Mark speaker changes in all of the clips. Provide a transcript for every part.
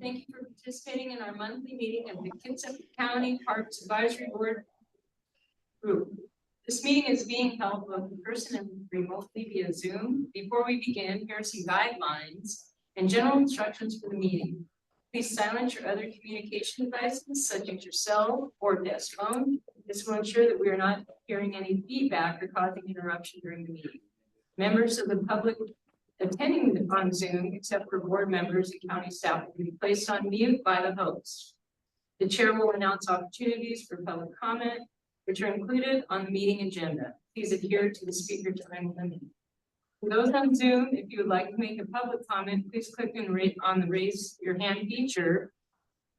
Speaker 1: Thank you for participating in our monthly meeting of the Kitsap County Parks Advisory Board Group. This meeting is being held both in person and remotely via Zoom. Before we begin, here are some guidelines and general instructions for the meeting. Please silence your other communication devices, such as your cell or desk phone. This will ensure that we are not hearing any feedback or causing interruption during the meeting. Members of the public attending on Zoom, except for board members and county staff, will be placed on mute by the host. The chair will announce opportunities for public comment, which are included on the meeting agenda. Please adhere to the speaker time limit. For those on Zoom, if you would like to make a public comment, please click on the raise your hand feature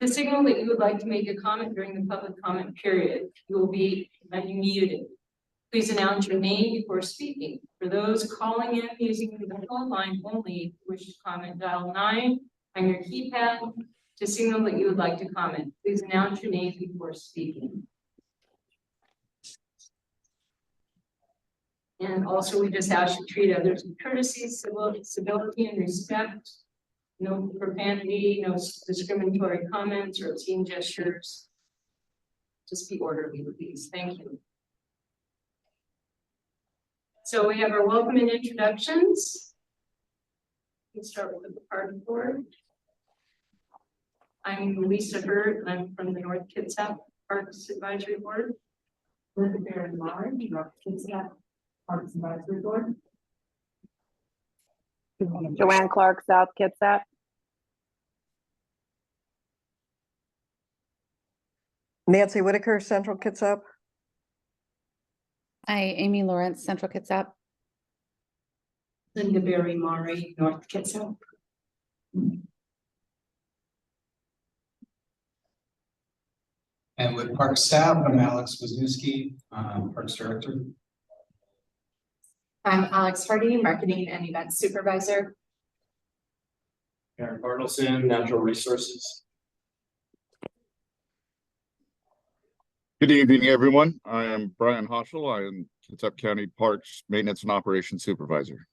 Speaker 1: to signal that you would like to make a comment during the public comment period. You will be unmuted. Please announce your name before speaking. For those calling in using the phone line only, wish to comment, dial 9 on your keypad to signal that you would like to comment. Please announce your name before speaking. And also, we just ask you to treat others with courtesy, civility, and respect. No profanity, no discriminatory comments or obscene gestures. Just be orderly, please. Thank you. So we have our welcome and introductions. Let's start with the party board. I'm Lisa Hurd, and I'm from the North Kitsap Parks Advisory Board. Linda Barron Lauren, North Kitsap Parks Advisory Board.
Speaker 2: Joanne Clark, South Kitsap.
Speaker 3: Nancy Whitaker, Central Kitsap.
Speaker 4: Hi, Amy Lawrence, Central Kitsap.
Speaker 1: Linda Barry Maury, North Kitsap.
Speaker 5: And with Park staff, I'm Alex Wisniewski, Parks Director.
Speaker 6: I'm Alex Hardy, Marketing and Event Supervisor.
Speaker 7: Aaron Bartleson, Natural Resources.
Speaker 8: Good evening, everyone. I am Brian Hoschel. I am Kitsap County Parks Maintenance and Operations Supervisor.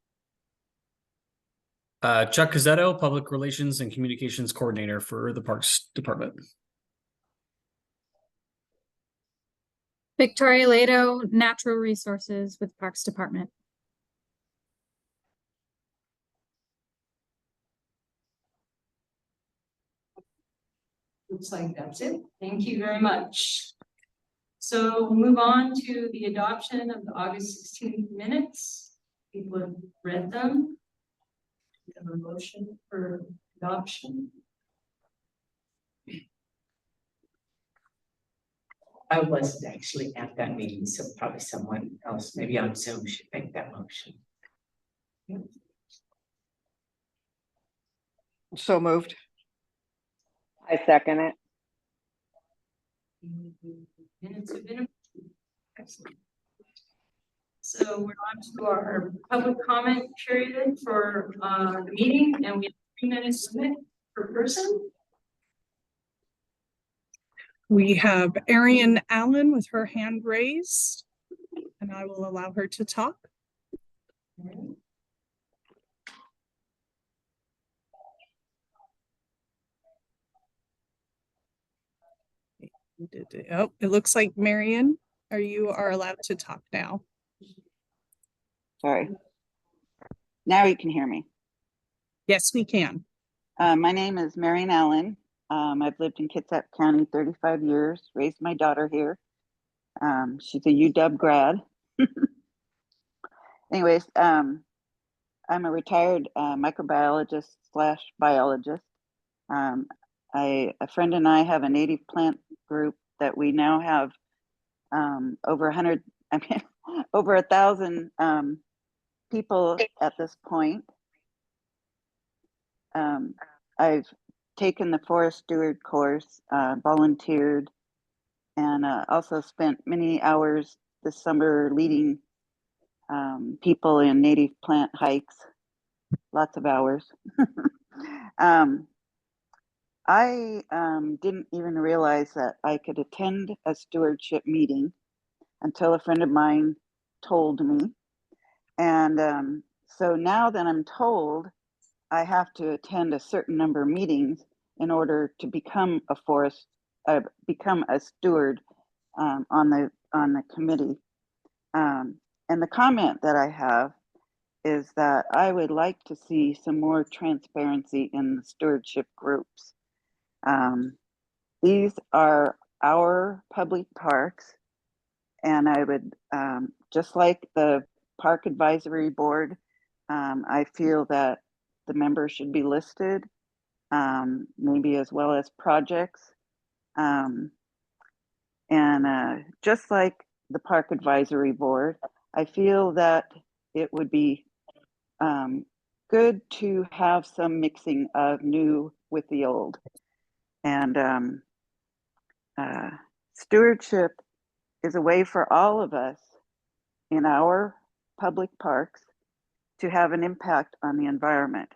Speaker 9: Chuck Cazzetto, Public Relations and Communications Coordinator for the Parks Department.
Speaker 10: Victoria Lato, Natural Resources with Parks Department.
Speaker 1: Looks like that's it. Thank you very much. So we'll move on to the adoption of the August 16th minutes. People have read them. We have a motion for adoption.
Speaker 6: I wasn't actually at that meeting, so probably someone else, maybe on Zoom, should make that motion.
Speaker 3: So moved.
Speaker 2: I second it.
Speaker 1: Minutes have been approved. Excellent. So we're on to our public comment period for the meeting, and we have 3 minutes limit per person.
Speaker 11: We have Arian Allen with her hand raised, and I will allow her to talk. Oh, it looks like Marion, you are allowed to talk now.
Speaker 2: Sorry. Now you can hear me.
Speaker 11: Yes, we can.
Speaker 2: My name is Marion Allen. I've lived in Kitsap County 35 years, raised my daughter here. She's a UW grad. Anyways, I'm a retired microbiologist / biologist. A friend and I have a native plant group that we now have over 1,000 people at this point. I've taken the forest steward course, volunteered, and also spent many hours this summer leading people in native plant hikes, lots of hours. I didn't even realize that I could attend a stewardship meeting until a friend of mine told me. And so now that I'm told I have to attend a certain number of meetings in order to become a become a steward on the committee. And the comment that I have is that I would like to see some more transparency in the stewardship groups. These are our public parks, and I would, just like the Park Advisory Board, I feel that the members should be listed, maybe as well as projects. Just like the Park Advisory Board, I feel that it would be good to have some mixing of new with the old. And stewardship is a way for all of us in our public parks to have an impact on the environment.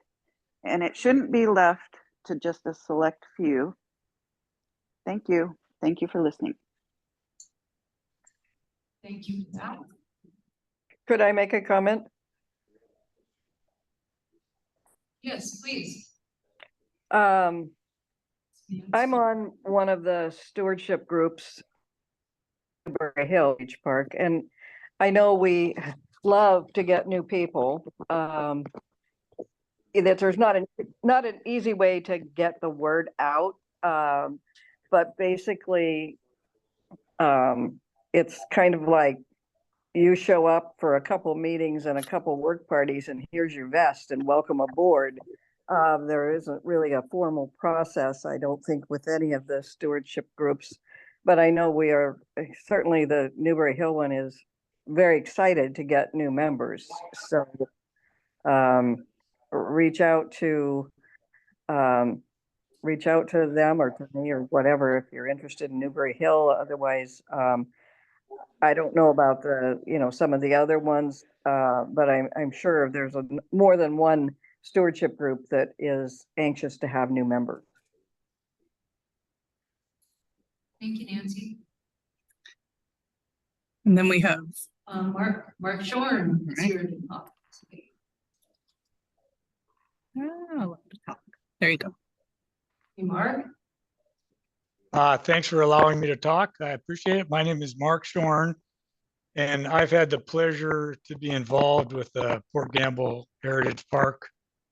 Speaker 2: And it shouldn't be left to just a select few. Thank you. Thank you for listening.
Speaker 1: Thank you for that.
Speaker 3: Could I make a comment?
Speaker 1: Yes, please.
Speaker 3: I'm on one of the stewardship groups, Newberry Hill Beach Park, and I know we love to get new people. That there's not an easy way to get the word out, but basically, it's kind of like you show up for a couple meetings and a couple work parties, and here's your vest and welcome aboard. There isn't really a formal process, I don't think, with any of the stewardship groups, but I know we are, certainly the Newberry Hill one is very excited to get new members. So reach out to them or to me or whatever if you're interested in Newberry Hill. Otherwise, I don't know about some of the other ones, but I'm sure there's more than one stewardship group that is anxious to have new members.
Speaker 1: Thank you, Nancy.
Speaker 11: And then we have
Speaker 1: Mark Shorn is here to talk.
Speaker 11: there you go.
Speaker 1: Hey, Mark.
Speaker 12: Thanks for allowing me to talk. I appreciate it. My name is Mark Shorn, and I've had the pleasure to be involved with the Port Gamble Heritage Park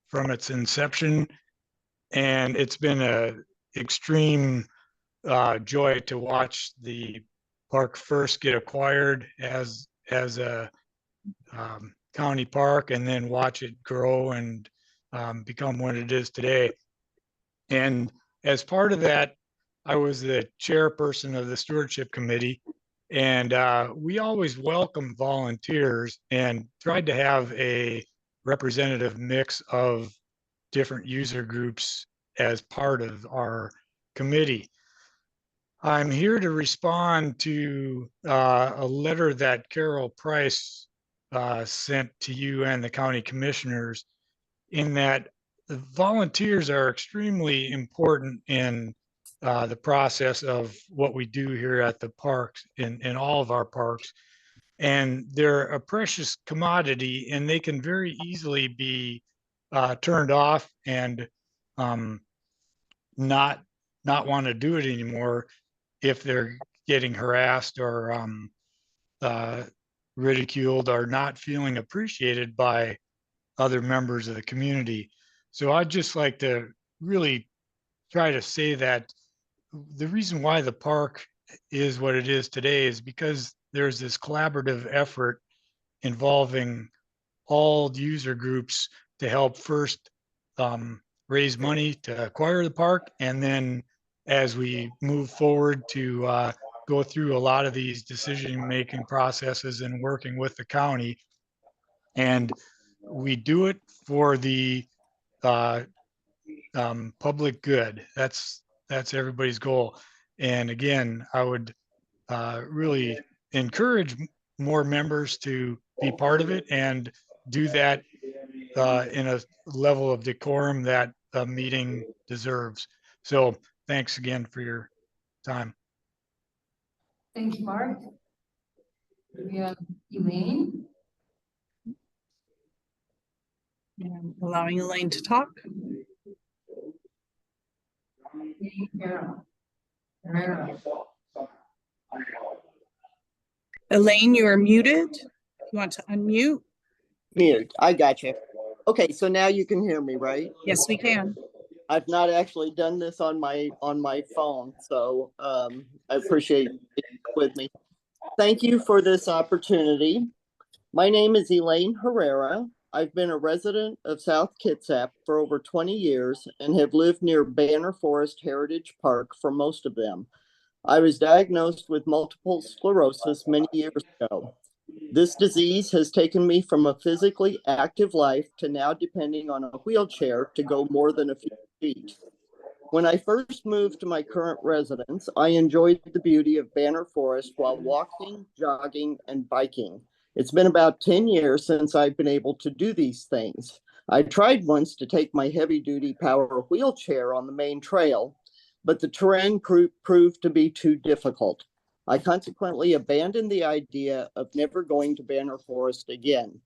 Speaker 12: from its inception. And it's been an extreme joy to watch the park first get acquired as a county park, and then watch it grow and become what it is today. And as part of that, I was the chairperson of the stewardship committee, and we always welcome volunteers and tried to have a representative mix of different user groups as part of our committee. I'm here to respond to a letter that Carol Price sent to you and the county commissioners, in that the volunteers are extremely important in the process of what we do here at the parks, in all of our parks. And they're a precious commodity, and they can very easily be turned off and not want to do it anymore if they're getting harassed or ridiculed or not feeling appreciated by other members of the community. So I'd just like to really try to say that the reason why the park is what it is today is because there's this collaborative effort involving all user groups to help first raise money to acquire the park, and then as we move forward to go through a lot of these decision-making processes and working with the county. And we do it for the public good. That's everybody's goal. And again, I would really encourage more members to be part of it and do that in a level of decorum that a meeting deserves. So thanks again for your time.
Speaker 1: Thank you, Mark. We have Elaine.
Speaker 11: And allowing Elaine to talk.
Speaker 1: Carol. Herrera.
Speaker 11: Elaine, you are muted. You want to unmute?
Speaker 13: Mute. I got you. Okay, so now you can hear me, right?
Speaker 11: Yes, we can.
Speaker 13: I've not actually done this on my phone, so I appreciate it with me. Thank you for this opportunity. My name is Elaine Herrera. I've been a resident of South Kitsap for over 20 years and have lived near Banner Forest Heritage Park for most of them. I was diagnosed with multiple sclerosis many years ago. This disease has taken me from a physically active life to now depending on a wheelchair to go more than a few feet. When I first moved to my current residence, I enjoyed the beauty of Banner Forest while walking, jogging, and biking. It's been about 10 years since I've been able to do these things. I tried once to take my heavy-duty power wheelchair on the main trail, but the terrain proved to be too difficult. I consequently abandoned the idea of never going to Banner Forest again.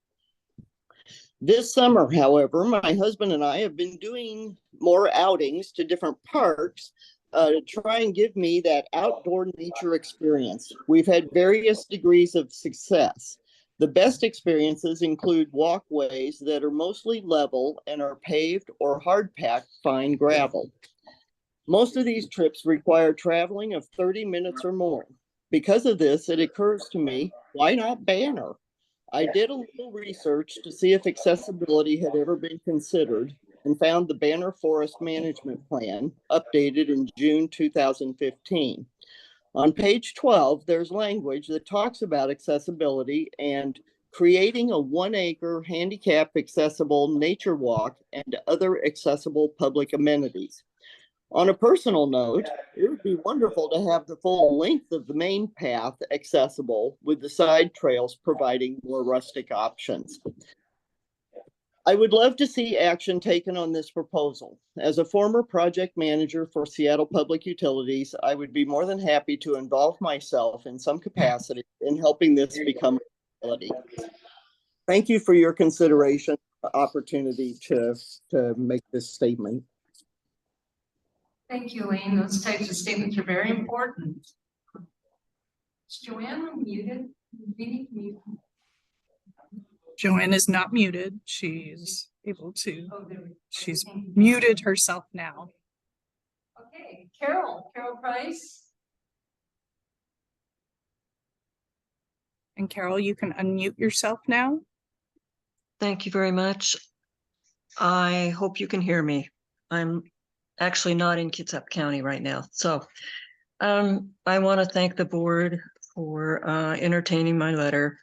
Speaker 13: This summer, however, my husband and I have been doing more outings to different parks to try and give me that outdoor nature experience. We've had various degrees of success. The best experiences include walkways that are mostly level and are paved or hard-packed fine gravel. Most of these trips require traveling of 30 minutes or more. Because of this, it occurs to me, why not Banner? I did a little research to see if accessibility had ever been considered and found the Banner Forest Management Plan, updated in June 2015. On page 12, there's language that talks about accessibility and creating a 1-acre handicap accessible nature walk and other accessible public amenities. On a personal note, it would be wonderful to have the full length of the main path accessible with the side trails providing more rustic options. I would love to see action taken on this proposal. As a former project manager for Seattle Public Utilities, I would be more than happy to involve myself in some capacity in helping this become a reality. Thank you for your consideration, opportunity to make this statement.
Speaker 1: Thank you, Elaine. Those types of statements are very important. Is Joanne muted?
Speaker 11: Joanne is not muted. She's able to. She's muted herself now.
Speaker 1: Okay, Carol Price.
Speaker 11: And Carol, you can unmute yourself now.
Speaker 14: Thank you very much. I hope you can hear me. I'm actually not in Kitsap County right now. So I want to thank the board for entertaining my letter.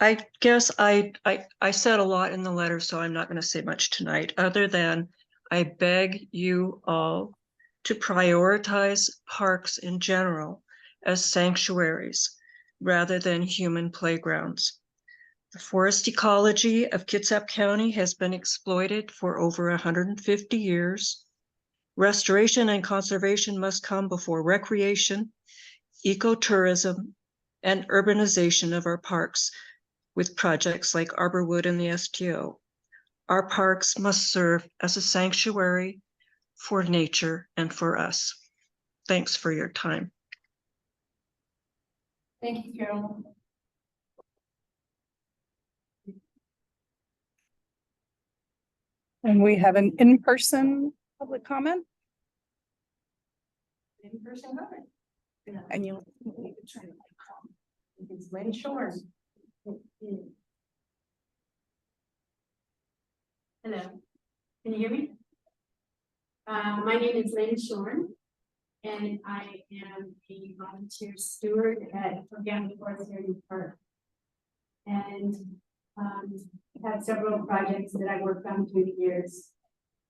Speaker 14: I guess I said a lot in the letter, so I'm not going to say much tonight, other than I beg you all to prioritize parks in general as sanctuaries rather than human playgrounds. The forest ecology of Kitsap County has been exploited for over 150 years. Restoration and conservation must come before recreation, ecotourism, and urbanization of our parks with projects like Arborwood and the STO. Our parks must serve as a sanctuary for nature and for us. Thanks for your time.
Speaker 1: Thank you, Carol.
Speaker 11: And we have an in-person public comment.
Speaker 1: In-person comment.
Speaker 11: And you.
Speaker 1: It's Lynn Shore.
Speaker 15: Hello, can you hear me? My name is Lynn Shorn, and I am a volunteer steward at Organic Forest Heritage Park. And I've had several projects that I worked on through the years.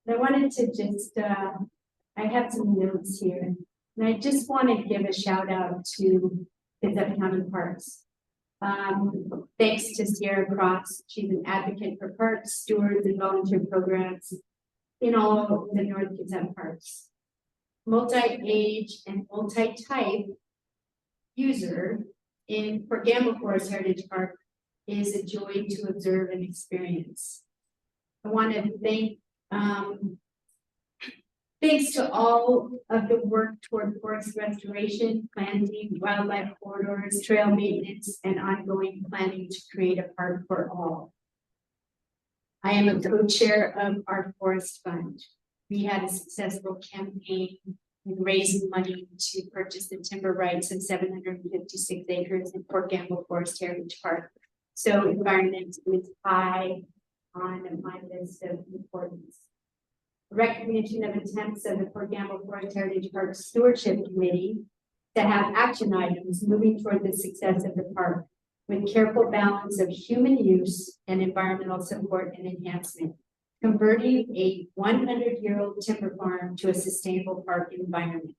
Speaker 15: And I wanted to just, I have some notes here, and I just want to give a shout out to Kitsap County Parks. Thanks to Sierra Cross, she's an advocate for parks, stewards, and volunteer programs in all the North Kitsap parks. Multi-age and multi-type user for Gamble Forest Heritage Park is a joy to observe and experience. I want to thank Thanks to all of the work toward forest restoration, planting, wildlife corridors, trail maintenance, and ongoing planning to create a park for all. I am a co-chair of our forest fund. We had a successful campaign in raising money to purchase the timber rights of 756 acres in Port Gamble Forest Heritage Park. So environment is high on my list of importance. Recognition of attempts of the Port Gamble Forest Heritage Park Stewardship Committee to have action items moving toward the success of the park with careful balance of human use and environmental support and enhancement, converting a 100-year-old timber farm to a sustainable park environment.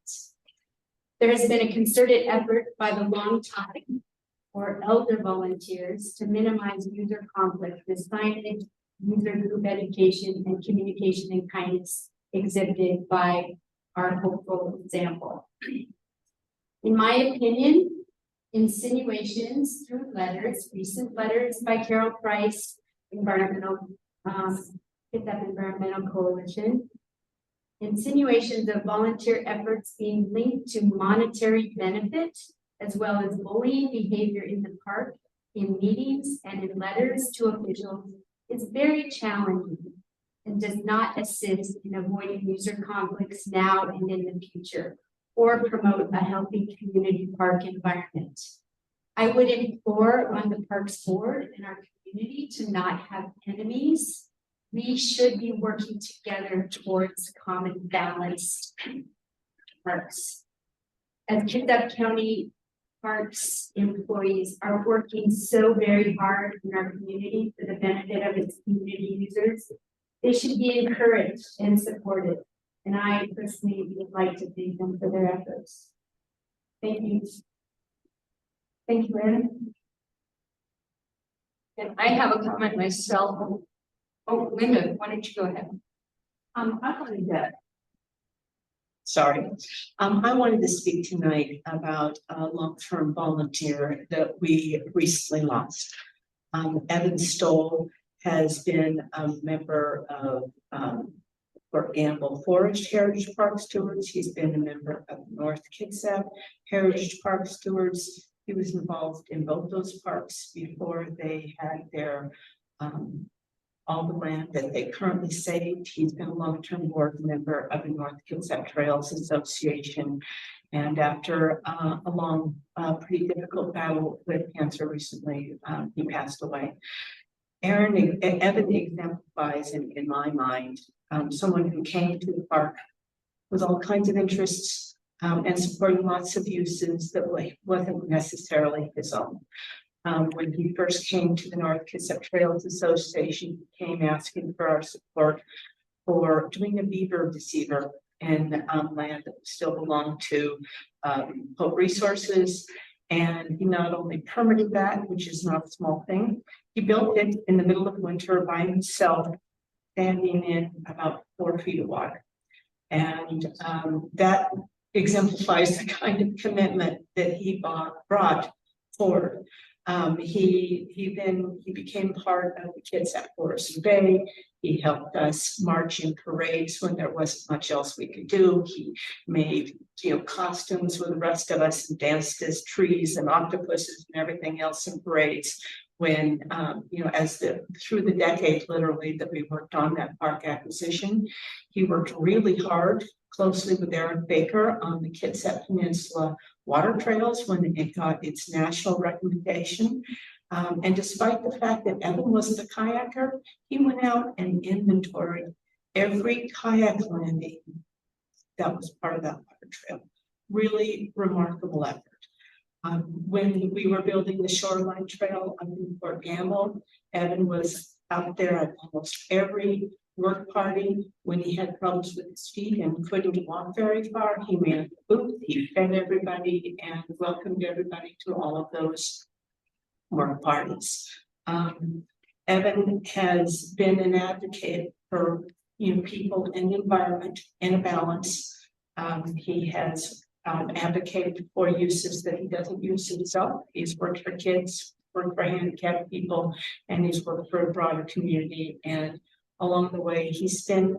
Speaker 15: There has been a concerted effort by the long time or elder volunteers to minimize user conflict with signage, user group education, and communication and kindness exhibited by our hopeful example. In my opinion, insinuations through letters, recent letters by Carol Price, Environmental Coalition, insinuations of volunteer efforts being linked to monetary benefit, as well as bullying behavior in the park, in meetings and in letters to officials, is very challenging and does not assist in avoiding user conflicts now and in the future, or promote a healthy community park environment. I would implore on the Parks Board and our community to not have enemies. We should be working together towards common balanced parks. As Kitsap County Parks employees are working so very hard in our community for the benefit of its community users, they should be encouraged and supported. And I personally would like to thank them for their efforts. Thank you. Thank you, Ann.
Speaker 1: And I have a comment myself. Oh, Linda, why don't you go ahead?
Speaker 6: I wanted to. Sorry, I wanted to speak tonight about a long-term volunteer that we recently lost. Evan Stoll has been a member of Port Gamble Forest Heritage Park Stewards. He's been a member of North Kitsap Heritage Park Stewards. He was involved in both those parks before they had their all the land that they currently saved. He's been a long-term board member of the North Kitsap Trails Association. And after a long, pretty difficult battle with cancer recently, he passed away. Evan exemplifies in my mind, someone who came to the park with all kinds of interests and supporting lots of uses that wasn't necessarily his own. When he first came to the North Kitsap Trails Association, he came asking for our support for doing a beaver deceiver in land that still belonged to Pope Resources. And he not only permitted that, which is not a small thing, he built it in the middle of winter by himself, standing in about 4 feet of water. And that exemplifies the kind of commitment that he brought forward. He became part of the Kitsap Forest Bay. He helped us march in parades when there wasn't much else we could do. He made, costumes with the rest of us and danced as trees and octopuses and everything else in parades. When, through the decade, literally, that we worked on that park acquisition, he worked really hard, closely with Aaron Baker on the Kitsap Peninsula water trails when it got its national recommendation. And despite the fact that Evan wasn't a kayaker, he went out and inventoried every kayak landing that was part of that water trail. Really remarkable effort. When we were building the shoreline trail up in Port Gamble, Evan was out there at almost every work party. When he had problems with his feet and couldn't walk very far, he made a booth, he fed everybody and welcomed everybody to all of those work parties. Evan has been an advocate for people and environment in a balance. He has advocated for uses that he doesn't use himself. He's worked for kids, worked for handicapped people, and he's worked for a broader community. And along the way, he spent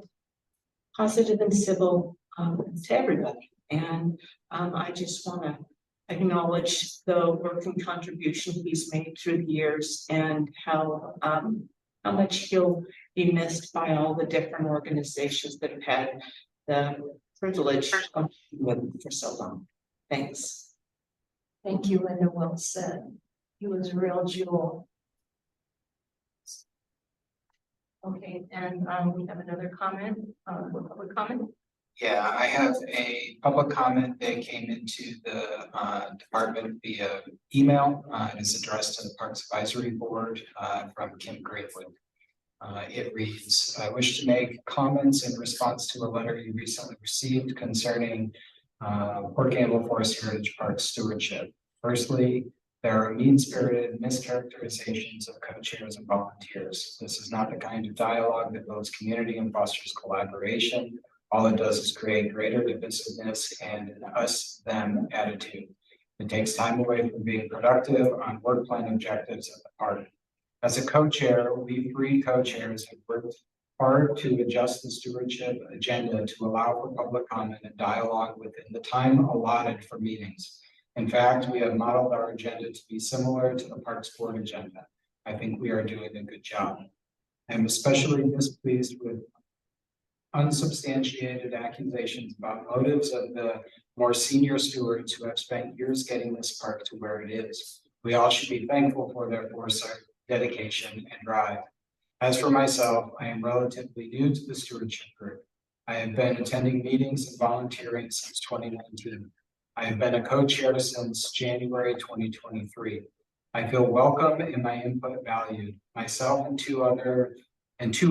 Speaker 6: positive and civil to everybody. And I just want to acknowledge the work and contribution he's made through the years, and how much he'll be missed by all the different organizations that have had the privilege of being with him for so long. Thanks.
Speaker 1: Thank you, Linda. Well said. He was a real jewel. Okay, and we have another comment, public comment.
Speaker 5: Yeah, I have a public comment that came into the department via email. It is addressed to the Parks Advisory Board from Kim Greenwood. It reads, I wish to make comments in response to a letter you recently received concerning Port Gamble Forest Heritage Park stewardship. Firstly, there are mean-spirited mischaracterizations of co-chairs and volunteers. This is not the kind of dialogue that builds community and fosters collaboration. All it does is create greater divisiveness and an us-them attitude. It takes time away from being productive on work plan objectives of the party. As a co-chair, we 3 co-chairs have worked hard to adjust the stewardship agenda to allow for public comment and dialogue within the time allotted for meetings. In fact, we have modeled our agenda to be similar to the Parks Board agenda. I think we are doing a good job. I'm especially displeased with unsubstantiated accusations about motives of the more senior stewards who have spent years getting this park to where it is. We all should be thankful for their foresight, dedication, and drive. As for myself, I am relatively new to the stewardship group. I have been attending meetings and volunteering since 2019. I have been a co-chair since January 2023. I feel welcome and my input valued. Myself and two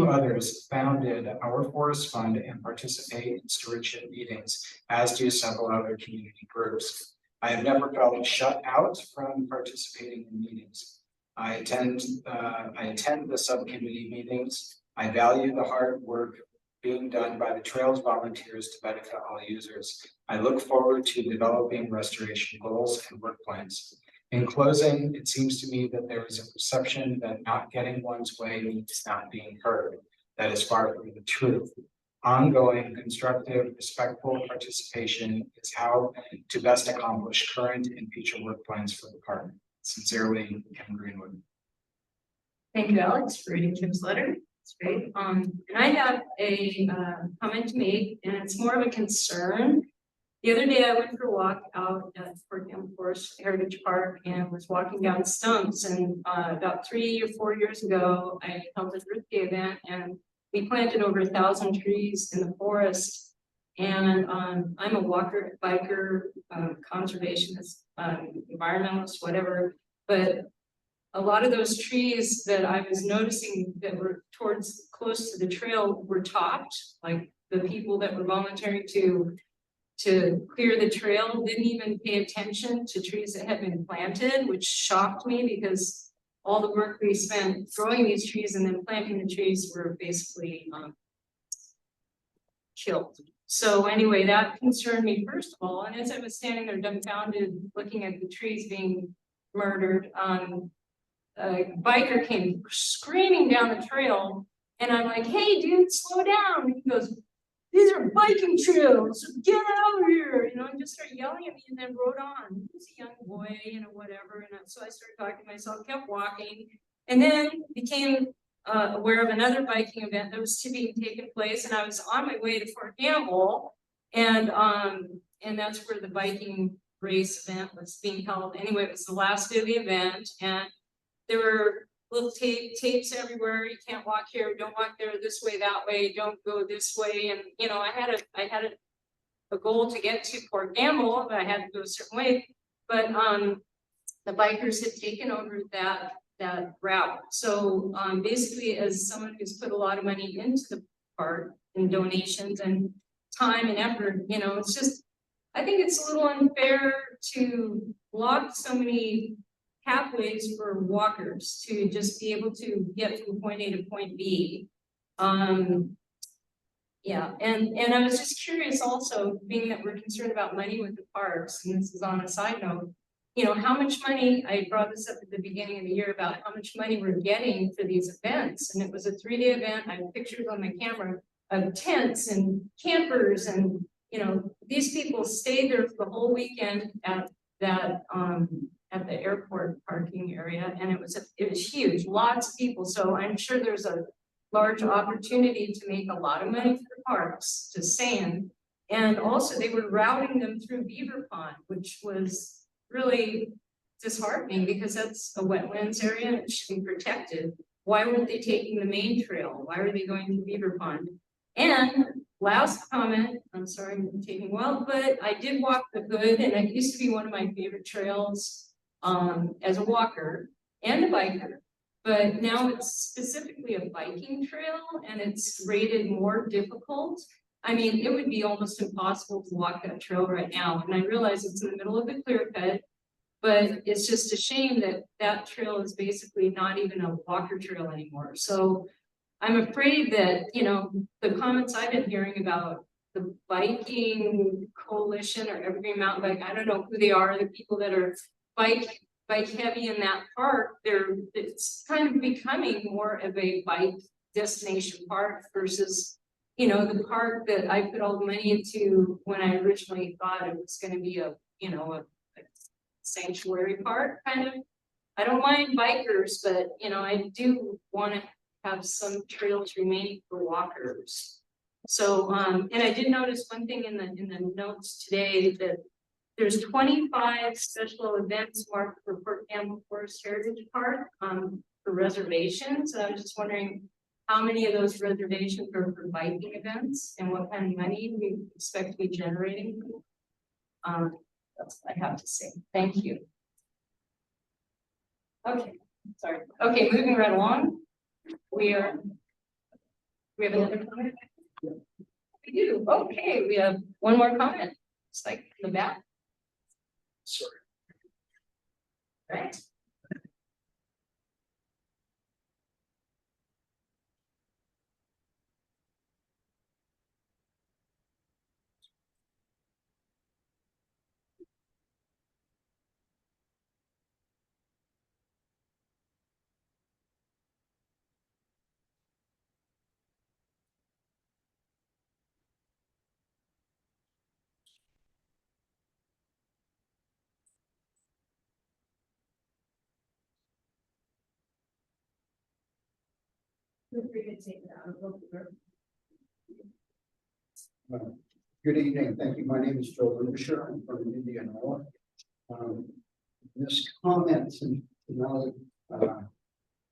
Speaker 5: others founded our Forest Fund and participate in stewardship meetings, as do several other community groups. I have never felt shut out from participating in meetings. I attend the subcommittee meetings. I value the hard work being done by the trails volunteers to benefit all users. I look forward to developing restoration goals and work plans. In closing, it seems to me that there is a perception that not getting one's way means not being heard. That is far from the truth. Ongoing, constructive, respectful participation is how to best accomplish current and future work plans for the park. Sincerely, Kim Greenwood.
Speaker 1: Thank you, Alex, for reading Kim's letter. It's great. And I have a comment to make, and it's more of a concern. The other day I went for a walk out at Port Gamble Forest Heritage Park and was walking down stumps, and about 3 or 4 years ago, I held a birthday event and we planted over 1,000 trees in the forest. And I'm a walker, biker, conservationist, environmentalist, whatever, but a lot of those trees that I was noticing that were close to the trail were topped. Like the people that were volunteering to clear the trail didn't even pay attention to trees that had been planted, which shocked me because all the work we spent growing these trees and then planting the trees were basically killed. So anyway, that concerned me first of all. And as I was standing there dumbfounded, looking at the trees being murdered, a biker came screaming down the trail, and I'm like, "Hey, dude, slow down!" And he goes, "These are biking trails. Get out of here!" And just started yelling at me, and then rode on. He was a young boy, whatever. And so I started talking to myself, kept walking, and then became aware of another biking event that was being taken place, and I was on my way to Fort Gamble, and that's where the biking race event was being held. Anyway, it was the last day of the event, and there were little tapes everywhere. You can't walk here, don't walk there, this way, that way, don't go this way. And I had a goal to get to Port Gamble, but I had to go a certain way. But the bikers had taken over that route. So basically, as someone who's put a lot of money into the park in donations and time and effort, it's just, I think it's a little unfair to block so many pathways for walkers to just be able to get from point A to point B. Yeah, and I was just curious also, being that we're concerned about money with the parks, and this is on a side note, how much money, I brought this up at the beginning of the year about how much money we're getting for these events. And it was a 3-day event. I have pictures on my camera of tents and campers and, you know, these people stayed there for the whole weekend at that, at the airport parking area, and it was huge, lots of people, so I'm sure there's a large opportunity to make a lot of money for the parks, just saying. And also they were routing them through Beaver Pond, which was really disheartening because that's a wetlands area and it should be protected. Why weren't they taking the main trail? Why were they going to Beaver Pond? And last comment, I'm sorry I'm taking a while, but I did walk the Hood, and it used to be one of my favorite trails as a walker and a biker. But now it's specifically a biking trail and it's rated more difficult. I mean, it would be almost impossible to walk that trail right now. And I realize it's in the middle of the clear cut, but it's just a shame that that trail is basically not even a walker trail anymore. So I'm afraid that, you know, the comments I've been hearing about the biking coalition or Evergreen Mountain Bike, I don't know who they are, the people that are bike heavy in that park, it's kind of becoming more of a bike destination park versus, you know, the park that I put all the money into when I originally thought it was going to be a, you know, a sanctuary park kind of. I don't mind bikers, but you know, I do want to have some trails remaining for walkers. So, and I did notice one thing in the notes today that there's 25 special events marked for Port Campbell Forest Heritage Park for reservations. And I was just wondering how many of those reservations are for biking events and what kind of money we expect to be generating. That's what I have to say. Thank you. Okay, sorry. Okay, moving right along. We have another comment? We do. Okay, we have one more comment. It's like in the back.
Speaker 5: Sorry.
Speaker 1: Right. Feel free to take that.
Speaker 16: Good evening. Thank you. My name is Joe Lucia. I'm from Indianola. This comment tonight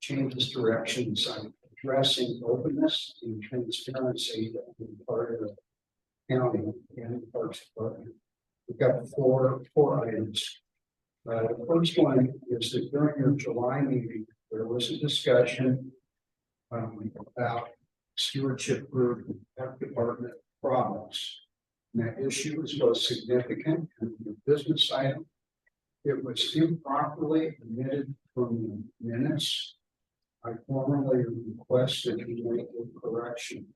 Speaker 16: changes directions. I'm addressing openness and transparency on the part of the county and the Parks Department. We've got four items. The first one is that during your July meeting, there was a discussion about stewardship group and Park Department problems. And that issue was both significant and a business item. It was improperly omitted from the minutes. I formally request that you make a correction.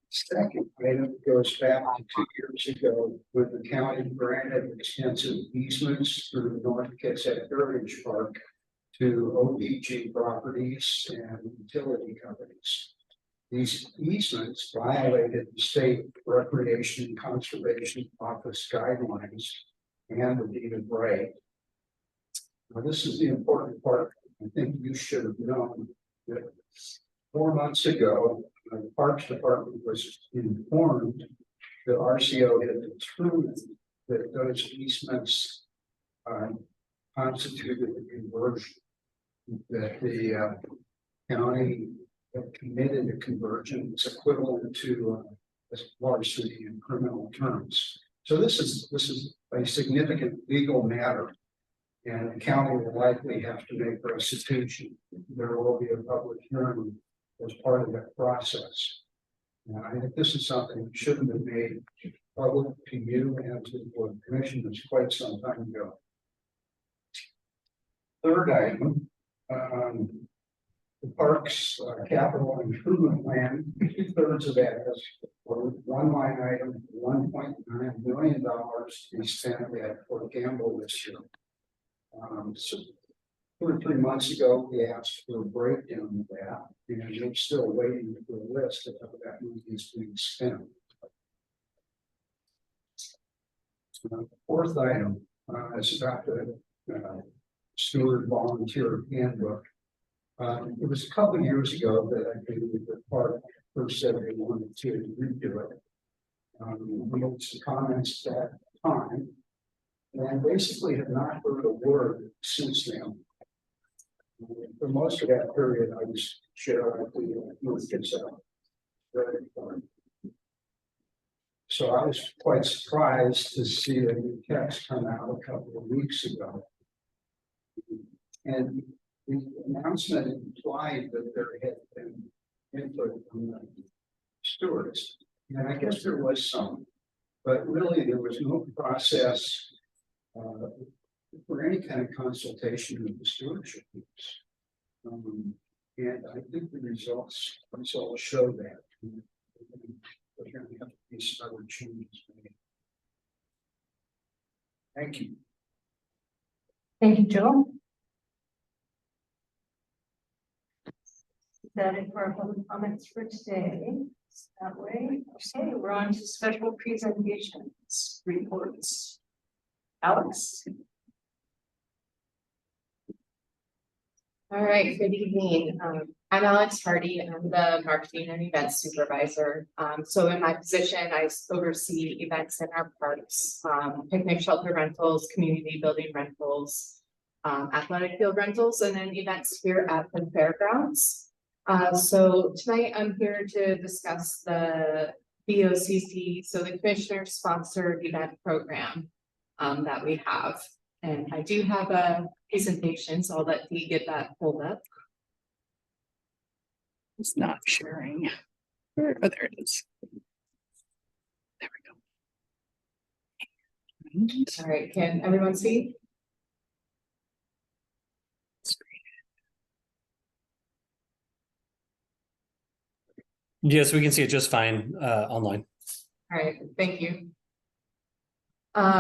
Speaker 16: Second item goes back to 2 years ago when the county granted extensive easements through the North Kitsap Heritage Park to OPG properties and utility companies. These easements violated the state Recreation and Conservation Office guidelines and the deed of right. Now, this is the important part. I think you should have known that 4 months ago, the Parks Department was informed that RCO had determined that those easements constituted a conversion, that the county had committed a conversion that's equivalent to a larceny in criminal terms. So this is a significant legal matter, and the county will likely have to make restitution. There will be a public hearing as part of that process. And I think this is something that shouldn't have made public to you and to the Board Commission. It's quite some time ago. Third item, the parks capital improvement plan, 2/3 of that is for one line item, $1.9 million to be spent at Fort Campbell this year. So 2 or 3 months ago, we asked for a breakdown of that, and we're still waiting for a list of how that money is being spent. Fourth item is about the steward volunteer handbook. It was a couple of years ago that I think the park first said they wanted to redo it. We made some comments at that time, and basically have not heard a word since then. For most of that period, I was chair of the North Kitsap. So I was quite surprised to see a new text come out a couple of weeks ago. And the announcement implied that there had been input from the stewards. And I guess there was some, but really there was no process for any kind of consultation with the stewardship groups. And I think the results show that. There's going to have to be some other changes made. Thank you.
Speaker 1: Thank you, Joe. That it for our public comments for today. That way, okay, we're on to special presentations, reports. Alex.
Speaker 17: All right, good evening. I'm Alex Hardy. I'm the marketing and events supervisor. So in my position, I oversee events in our parks, picnic shelter rentals, community building rentals, athletic field rentals, and then events here at the fairgrounds. So tonight I'm here to discuss the BOCC, so the commissioner sponsored event program that we have. And I do have a presentation, so I'll let Dee get that pulled up.
Speaker 11: It's not sharing. Oh, there it is. There we go.
Speaker 17: All right, can everyone see?
Speaker 9: Yes, we can see it just fine online.
Speaker 17: All right, thank you.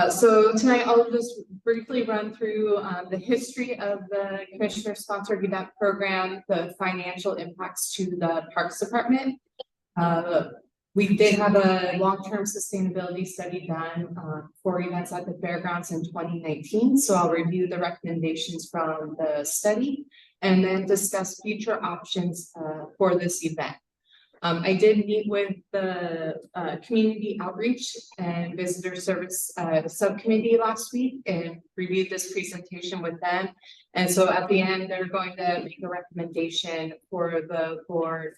Speaker 17: So tonight I'll just briefly run through the history of the commissioner sponsored event program, the financial impacts to the Parks Department. We did have a long-term sustainability study done for events at the fairgrounds in 2019. So I'll review the recommendations from the study and then discuss future options for this event. I did meet with the community outreach and visitor service subcommittee last week and reviewed this presentation with them. And so at the end, they're going to make a recommendation for the board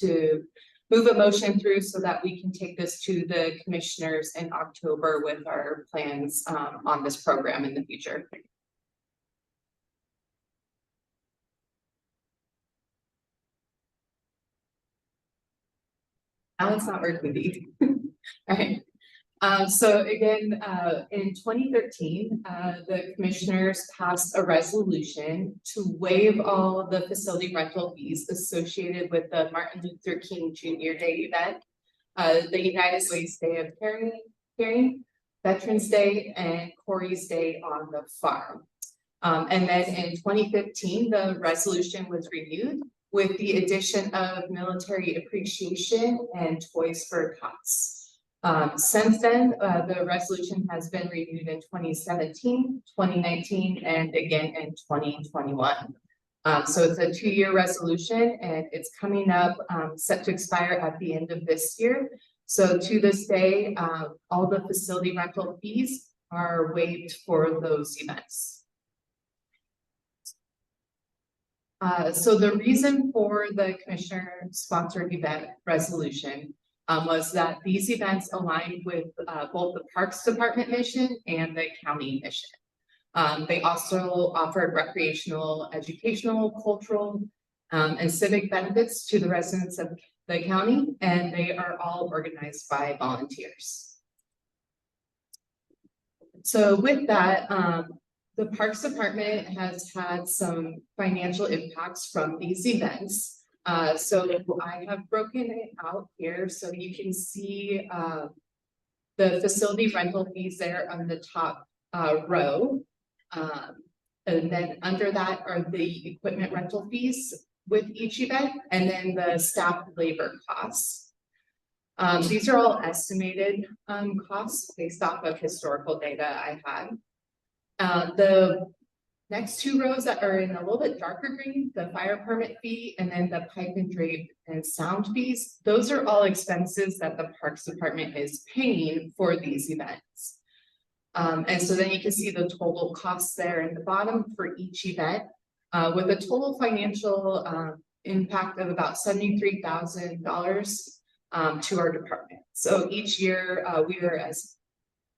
Speaker 17: to move a motion through so that we can take this to the commissioners in October with our plans on this program in the future. Now it's not working. All right. So again, in 2013, the commissioners passed a resolution to waive all of the facility rental fees associated with the Martin Luther King Jr. Day event, the United Ways Day of Caring, Veterans Day, and Corey's Day on the farm. And then in 2015, the resolution was renewed with the addition of military appreciation and toys for tots. Since then, the resolution has been renewed in 2017, 2019, and again in 2021. So it's a 2-year resolution and it's coming up set to expire at the end of this year. So to this day, all the facility rental fees are waived for those events. So the reason for the commissioner sponsored event resolution was that these events aligned with both the Parks Department mission and the county mission. They also offered recreational, educational, cultural, and civic benefits to the residents of the county, and they are all organized by volunteers. So with that, the Parks Department has had some financial impacts from these events. So I have broken it out here so you can see the facility rental fees there on the top row. And then under that are the equipment rental fees with each event, and then the staff labor costs. These are all estimated costs based off of historical data I had. The next two rows that are in a little bit darker green, the fire permit fee, and then the pipe and drape and sound fees, those are all expenses that the Parks Department is paying for these events. And so then you can see the total costs there in the bottom for each event, with a total financial impact of about $73,000 to our department. So each year we are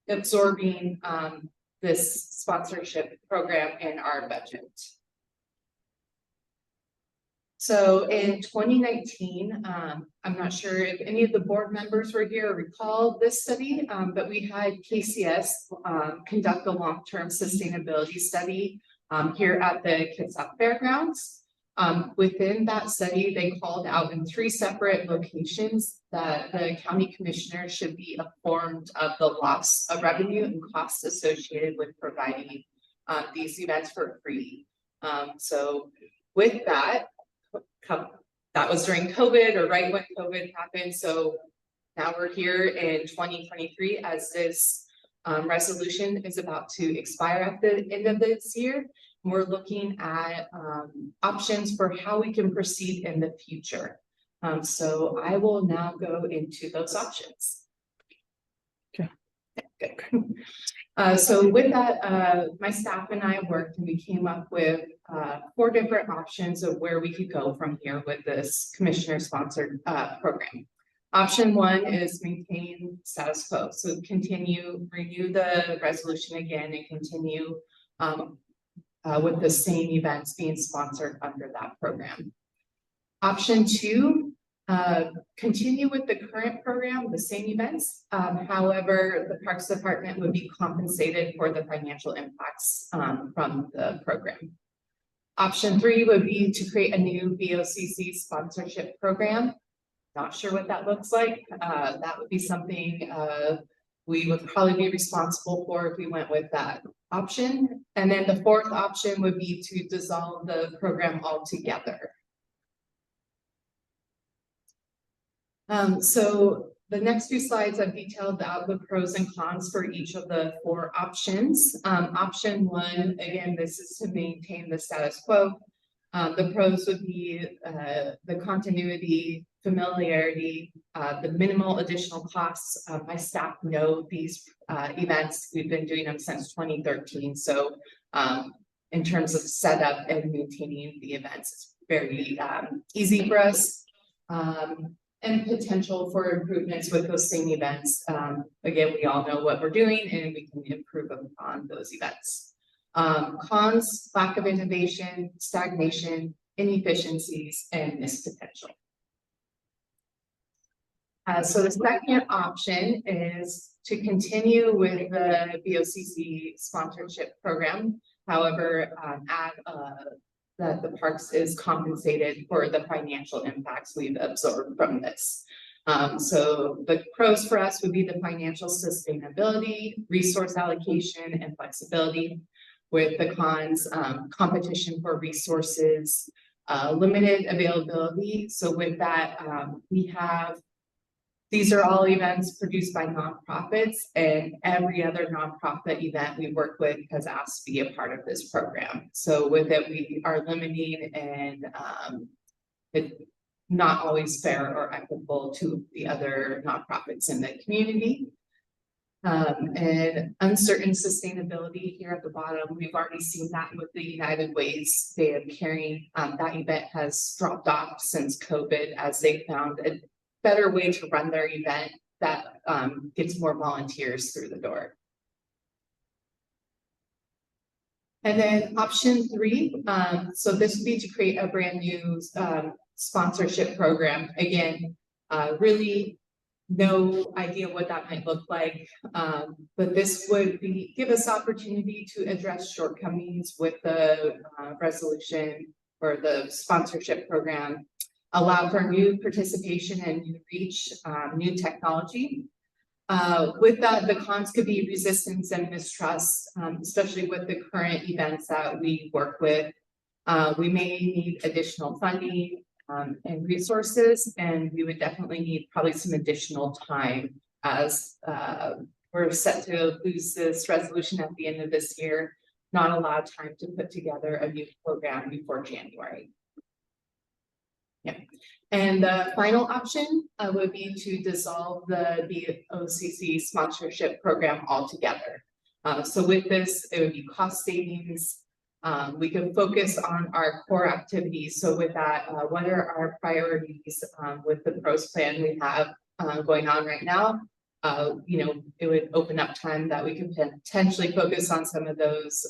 Speaker 17: absorbing this sponsorship program in our budget. So in 2019, I'm not sure if any of the board members were here or recall this study, but we had KCS conduct a long-term sustainability study here at the Kitsap Fairgrounds. Within that study, they called out in 3 separate locations that the county commissioner should be informed of the loss of revenue and costs associated with providing these events for free. So with that, that was during COVID or right when COVID happened. So now we're here in 2023 as this resolution is about to expire at the end of this year. We're looking at options for how we can proceed in the future. So I will now go into those options.
Speaker 11: Okay.
Speaker 17: Good. So with that, my staff and I worked and we came up with 4 different options of where we could go from here with this commissioner sponsored program. Option 1 is maintain status quo. So renew the resolution again and continue with the same events being sponsored under that program. Option 2, continue with the current program, the same events. However, the Parks Department would be compensated for the financial impacts from the program. Option 3 would be to create a new BOCC sponsorship program. Not sure what that looks like. That would be something we would probably be responsible for if we went with that option. And then the 4th option would be to dissolve the program altogether. So the next few slides I've detailed out the pros and cons for each of the 4 options. Option 1, again, this is to maintain the status quo. The pros would be the continuity, familiarity, the minimal additional costs. My staff know these events. We've been doing them since 2013. So in terms of setup and maintaining the events, it's very easy for us. And potential for improvements with those same events. Again, we all know what we're doing and we can improve upon those events. Cons, lack of innovation, stagnation, inefficiencies, and missed potential. So the second option is to continue with the BOCC sponsorship program. However, add that the parks is compensated for the financial impacts we've absorbed from this. So the pros for us would be the financial sustainability, resource allocation, and flexibility. With the cons, competition for resources, limited availability. So with that, these are all events produced by nonprofits, and every other nonprofit event we work with has asked to be a part of this program. So with it, we are limiting and it's not always fair or equitable to the other nonprofits in the community. And uncertain sustainability here at the bottom, we've already seen that with the United Way's Day of Caring. That event has dropped off since COVID as they found a better way to run their event that gets more volunteers through the door. And then option 3, so this would be to create a brand new sponsorship program. Again, really no idea what that might look like, but this would give us opportunity to address shortcomings with the resolution or the sponsorship program, allow for new participation and new reach, new technology. With that, the cons could be resistance and mistrust, especially with the current events that we work with. We may need additional funding and resources, and we would definitely need probably some additional time as we're set to lose this resolution at the end of this year, not allow time to put together a new program before January. Yeah. And the final option would be to dissolve the BOCC sponsorship program altogether. So with this, it would be cost savings. We can focus on our core activities. So with that, what are our priorities with the PROS plan we have going on right now? You know, it would open up time that we can potentially focus on some of those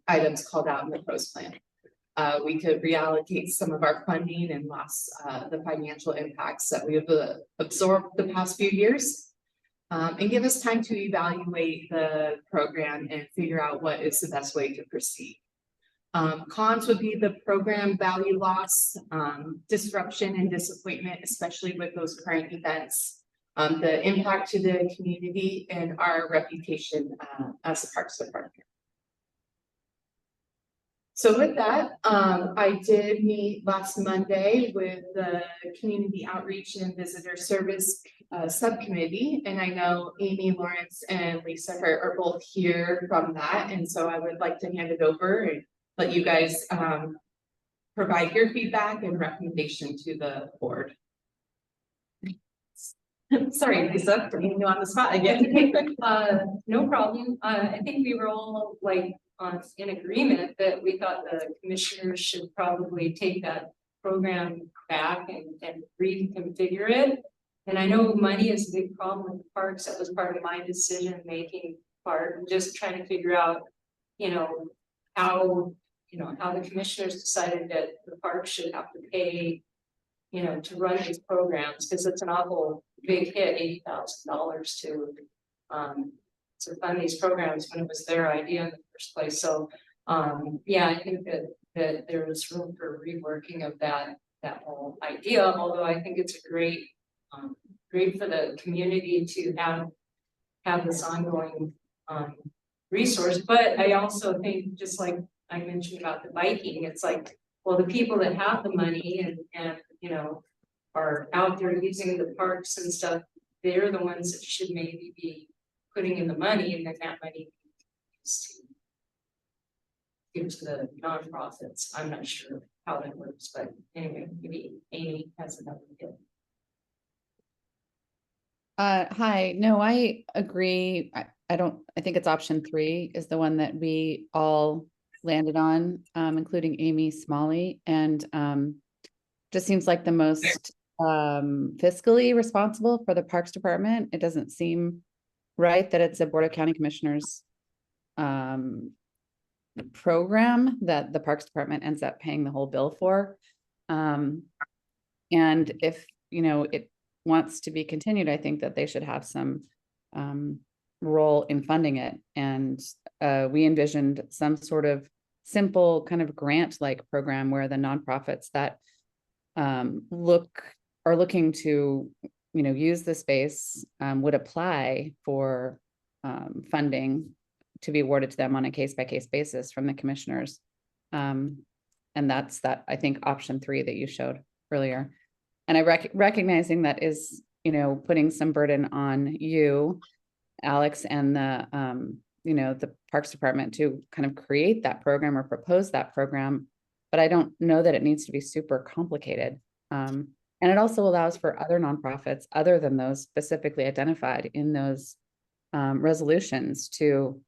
Speaker 17: items called out in the PROS plan. We could reallocate some of our funding and loss the financial impacts that we have absorbed the past few years, and give us time to evaluate the program and figure out what is the best way to proceed. Cons would be the program value loss, disruption and disappointment, especially with those current events, the impact to the community and our reputation as a Parks Department. So with that, I did meet last Monday with the Community Outreach and Visitor Service Subcommittee, and I know Amy, Lawrence, and Lisa are both here from that, and so I would like to hand it over and let you guys provide your feedback and recommendation to the board. Sorry, Lisa, putting you on the spot again.
Speaker 1: No problem. I think we were all like in agreement that we thought the commissioners should probably take that program back and reconfigure it. And I know money is a big problem with the parks. That was part of my decision-making part, just trying to figure out, how the commissioners decided that the park should have to pay, to run these programs, because it's an awful big hit, $80,000 to fund these programs when it was their idea in the first place. So yeah, I think that there is room for reworking of that whole idea, although I think it's a great for the community to have this ongoing resource. But I also think, just like I mentioned about the biking, it's like, well, the people that have the money and are out there using the parks and stuff, they're the ones that should maybe be putting in the money, and then that money is to give to the nonprofits. I'm not sure how that works, but anyway, maybe Amy has another idea.
Speaker 4: Hi, no, I agree. I think it's option 3 is the one that we all landed on, including Amy Smalley, and just seems like the most fiscally responsible for the Parks Department. It doesn't seem right that it's a Board of County Commissioners program that the Parks Department ends up paying the whole bill for. And if, it wants to be continued, I think that they should have some role in funding it. And we envisioned some sort of simple kind of grant-like program where the nonprofits that are looking to, use the space would apply for funding to be awarded to them on a case-by-case basis from the commissioners. And that's I think option 3 that you showed earlier. And I recognizing that is, putting some burden on you, Alex, and the Parks Department to kind of create that program or propose that program. But I don't know that it needs to be super complicated. And it also allows for other nonprofits other than those specifically identified in those resolutions to,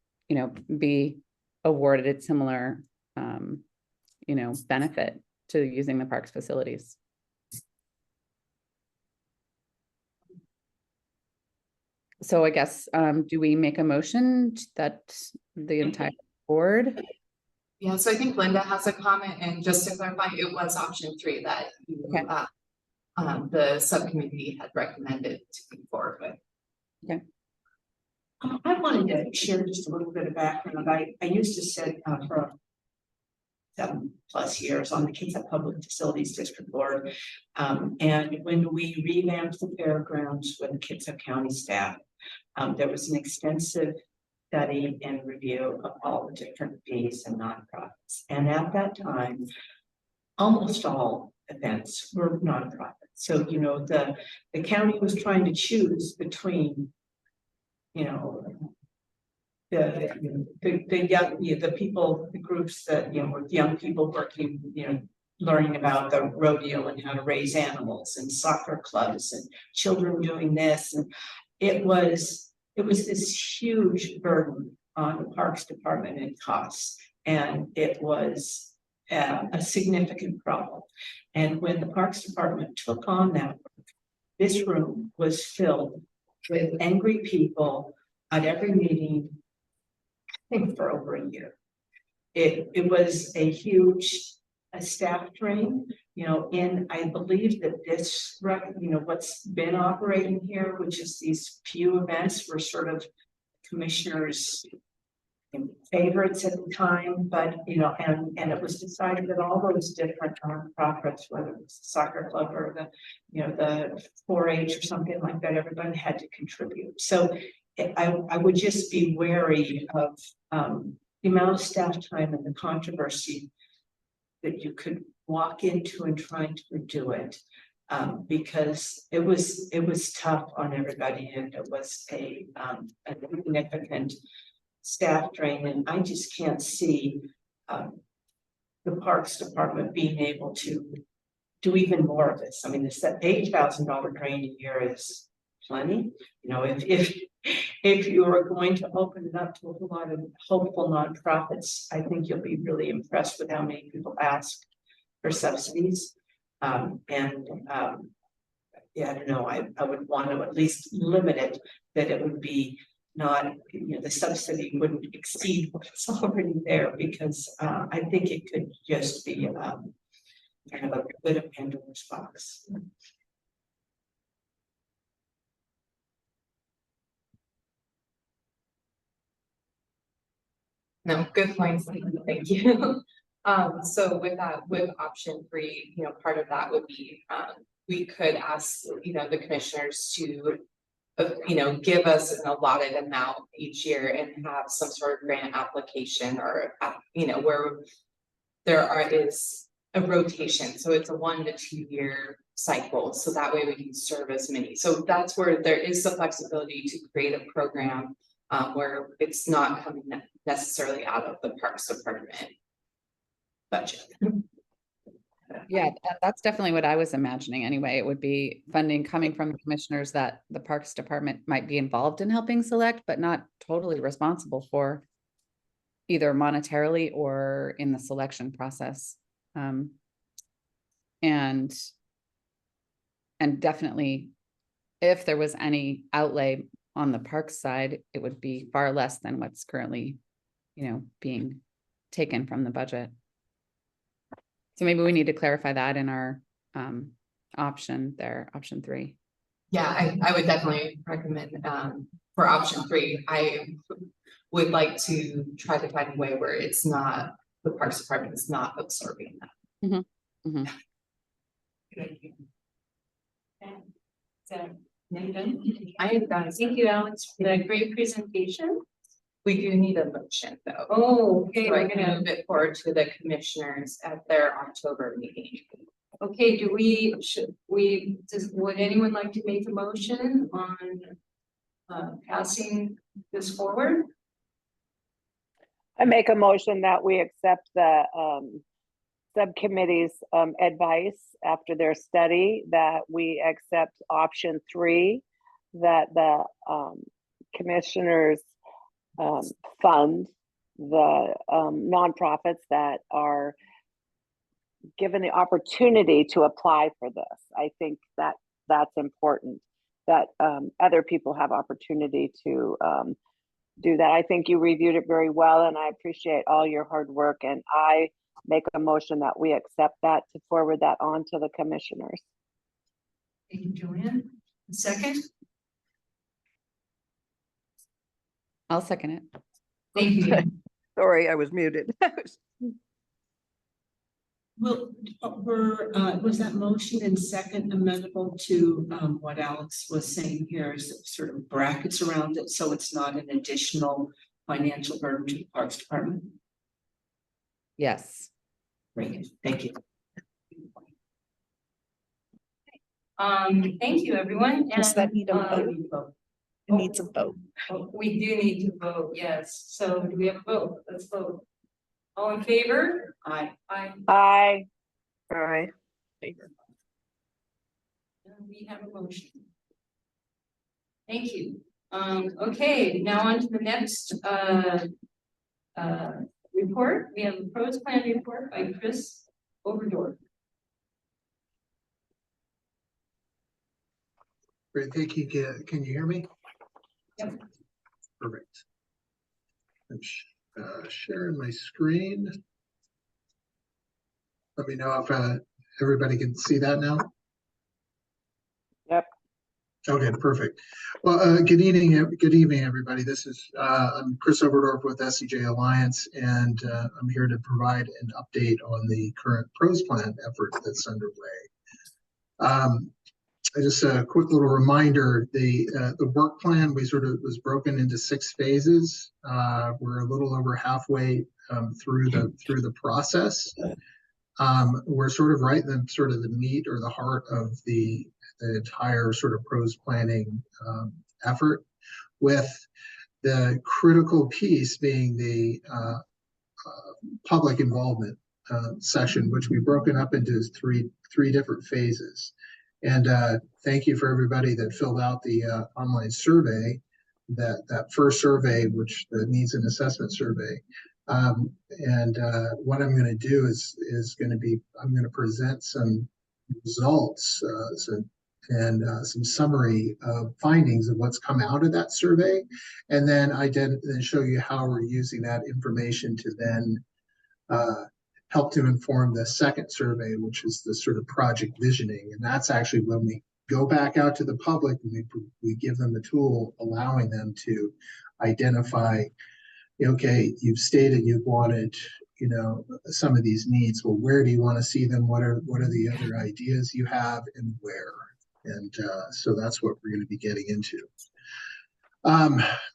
Speaker 4: be awarded similar, benefit to using the parks facilities. So I guess, do we make a motion that the entire board?
Speaker 17: Yeah, so I think Linda has a comment, and just to clarify, it was option 3 that you, the subcommittee had recommended to move forward with.
Speaker 4: Okay.
Speaker 18: I wanted to share just a little bit of background. I used to sit for 7+ years on the Kitsap Public Facilities District Board. And when we revamped the fairgrounds with the Kitsap County staff, There was an extensive study and review of all the different fees and nonprofits. And at that time, almost all events were nonprofits. So, you know, the county was trying to choose between, you know, the young, the people, the groups that, you know, with young people working, you know, learning about the rodeo and how to raise animals, and soccer clubs and children doing this. And it was this huge burden on the Parks Department and costs. And it was a significant problem. And when the Parks Department took on that work, this room was filled with angry people at every meeting, I think for over a year. It was a huge staff drain, you know, and I believe that this, you know, what's been operating here, which is these few events were sort of commissioners' favorites at the time, but, you know, and it was decided that all those different nonprofits, whether it was the soccer club or the, you know, the 4-H or something like that, everybody had to contribute. So I would just be wary of the amount of staff time and the controversy that you could walk into and trying to do it, because it was tough on everybody, and it was a significant staff drain, and I just can't see the Parks Department being able to do even more of this. I mean, this $8,000 drain a year is plenty. You know, if you are going to open it up to a whole lot of hopeful nonprofits, I think you'll be really impressed with how many people ask for subsidies. Yeah, I don't know, I would want to at least limit it, that it would be not, you know, the subsidy wouldn't exceed what's already there, because I think it could just be kind of a bit of Pandora's box.
Speaker 17: No, good points. Thank you. So with that, with option 3, you know, part of that would be, we could ask, you know, the commissioners to, you know, give us an allotted amount each year and have some sort of grant application, or, you know, where is a rotation. So it's a 1 to 2 year cycle. So that way we can serve as many. So that's where there is the flexibility to create a program where it's not coming necessarily out of the Parks Department budget.
Speaker 4: Yeah, that's definitely what I was imagining anyway. It would be funding coming from the commissioners that the Parks Department might be involved in helping select, but not totally responsible for either monetarily or in the selection process. And definitely, if there was any outlay on the parks side, it would be far less than what's currently, you know, being taken from the budget. So maybe we need to clarify that in our option there, option 3.
Speaker 17: Yeah, I would definitely recommend for option 3. I would like to try to find a way where it's not, the Parks Department is not absorbing that.
Speaker 4: Mm-hmm. Mm-hmm.
Speaker 1: Thank you. So, thank you, Alex, for that great presentation.
Speaker 17: We do need a motion though.
Speaker 1: Oh, okay,
Speaker 17: So
Speaker 1: we're
Speaker 17: I can
Speaker 1: gonna
Speaker 17: move it forward to the commissioners at their October meeting.
Speaker 1: Okay, would anyone like to make a motion on passing this forward?
Speaker 19: I make a motion that we accept the subcommittee's advice after their study, that we accept option 3, that the commissioners fund the nonprofits that are given the opportunity to apply for this. I think that that's important, that other people have opportunity to do that. I think you reviewed it very well, and I appreciate all your hard work, and I make a motion that we accept that, to forward that on to the commissioners.
Speaker 1: Thank you, Joanne. Second?
Speaker 4: I'll second it.
Speaker 1: Thank you.
Speaker 3: Sorry, I was muted.
Speaker 18: Was that motion and second amenable to, what Alex was saying here, is sort of brackets around it, so it's not an additional financial burden to the Parks Department?
Speaker 4: Yes.
Speaker 18: Great, thank you.
Speaker 1: Thank you, everyone.
Speaker 11: Does that need a vote? It needs a vote.
Speaker 1: We do need to vote, yes. So do we have a vote? Let's vote. All in favor?
Speaker 18: Aye.
Speaker 1: Aye.
Speaker 19: Aye.
Speaker 11: Aye.
Speaker 1: And we have a motion. Thank you. Okay, now on to the next report. We have a pros plan report by Chris Overdorf.
Speaker 20: Great, thank you. Can you hear me?
Speaker 1: Yep.
Speaker 20: Perfect. I'm sharing my screen. Let me know if everybody can see that now.
Speaker 19: Yep.
Speaker 20: Okay, perfect. Well, good evening, everybody. This is I'm Chris Overdorf with SCJ Alliance, and I'm here to provide an update on the current pros plan effort that's underway. Just a quick little reminder: the work plan was broken into 6 phases. We're a little over halfway through the process. We're sort of right in the meat or the heart of the entire sort of pros planning effort, with the critical piece being the public involvement section, which we've broken up into three different phases. And thank you for everybody that filled out the online survey, that first survey, which the needs and assessment survey. What I'm going to do is going to be, I'm going to present some results and some summary findings of what's come out of that survey, and then then show you how we're using that information to then help to inform the second survey, which is the sort of project visioning. And that's actually when we go back out to the public and we give them the tool, allowing them to identify, okay, you've stated you've wanted, some of these needs. Well, where do you want to see them? What are the other ideas you have, and where? And so that's what we're going to be getting into.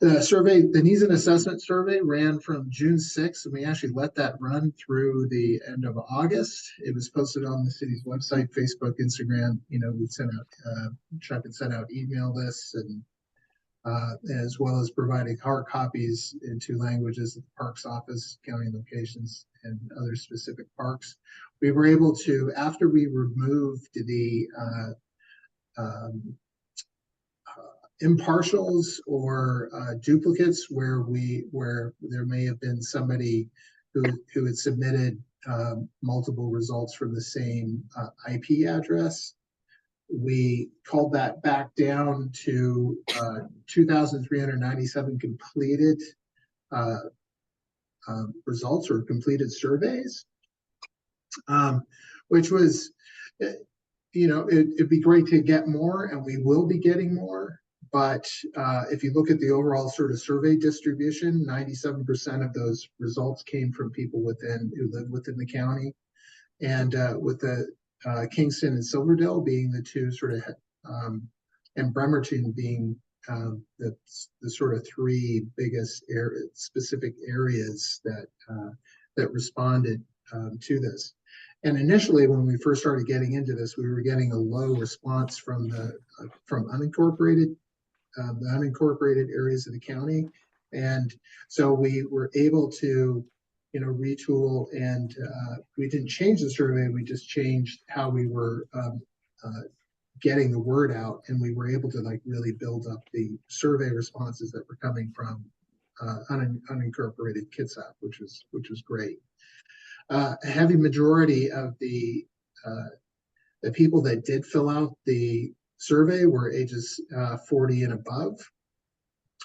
Speaker 20: The survey, the needs and assessment survey, ran from June 6th, and we actually let that run through the end of August. It was posted on the city's website, Facebook, Instagram. We sent out, Chuck had sent out email lists, and as well as providing hard copies in 2 languages at the Parks Office, county locations, and other specific parks. We were able to, after we removed the impartials or duplicates where there may have been somebody who had submitted multiple results from the same IP address. We called that back down to 2,397 completed results or completed surveys, which was, it'd be great to get more, and we will be getting more. But if you look at the overall sort of survey distribution, 97% of those results came from people who live within the county, and with the Kingston and Silverdale being the 2 sort of, and Bremerton being the sort of 3 biggest specific areas that responded to this. And initially, when we first started getting into this, we were getting a low response from unincorporated areas of the county, and so we were able to retool, and we didn't change the survey, we just changed how we were getting the word out, and we were able to really build up the survey responses that were coming from unincorporated Kitsap, which was great. A heavy majority of the people that did fill out the survey were ages 40 and above,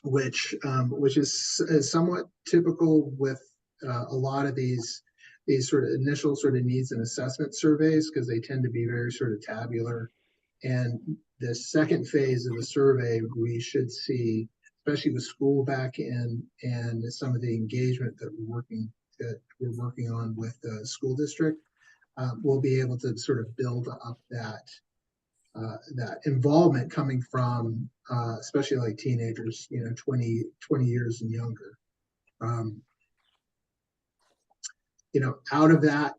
Speaker 20: which is somewhat typical with a lot of these sort of initial sort of needs and assessment surveys, because they tend to be very sort of tabular. And the second phase of the survey, we should see, especially with school back in and some of the engagement that we're working on with the school district, we'll be able to sort of build up that involvement coming from, especially like teenagers, 20 years and younger. Out of that,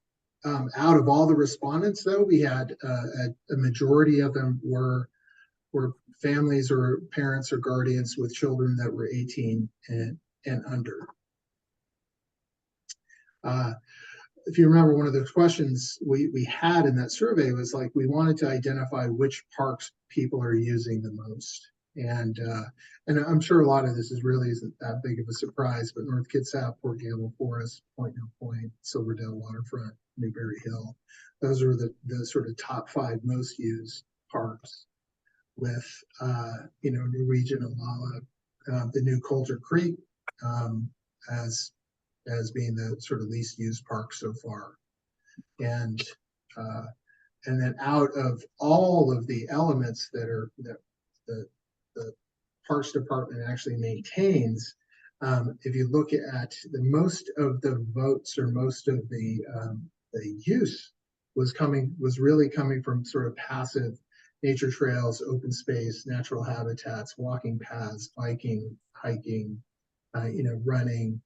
Speaker 20: out of all the respondents, though, we had a majority of them were families or parents or guardians with children that were 18 and under. If you remember, one of the questions we had in that survey was like, we wanted to identify which parks people are using the most. And I'm sure a lot of this really isn't that big of a surprise, but North Kitsap, Port Gamble Forest, Point No Point, Silverdale Waterfront, Newberry Hill, those are the sort of top 5 most used parks, with New Region and Lala, the new Coulter Creek as being the sort of least used park so far. And then out of all of the elements that the Parks Department actually maintains, if you look at most of the votes or most of the use was really coming from sort of passive nature trails, open space, natural habitats, walking paths, biking, hiking, running,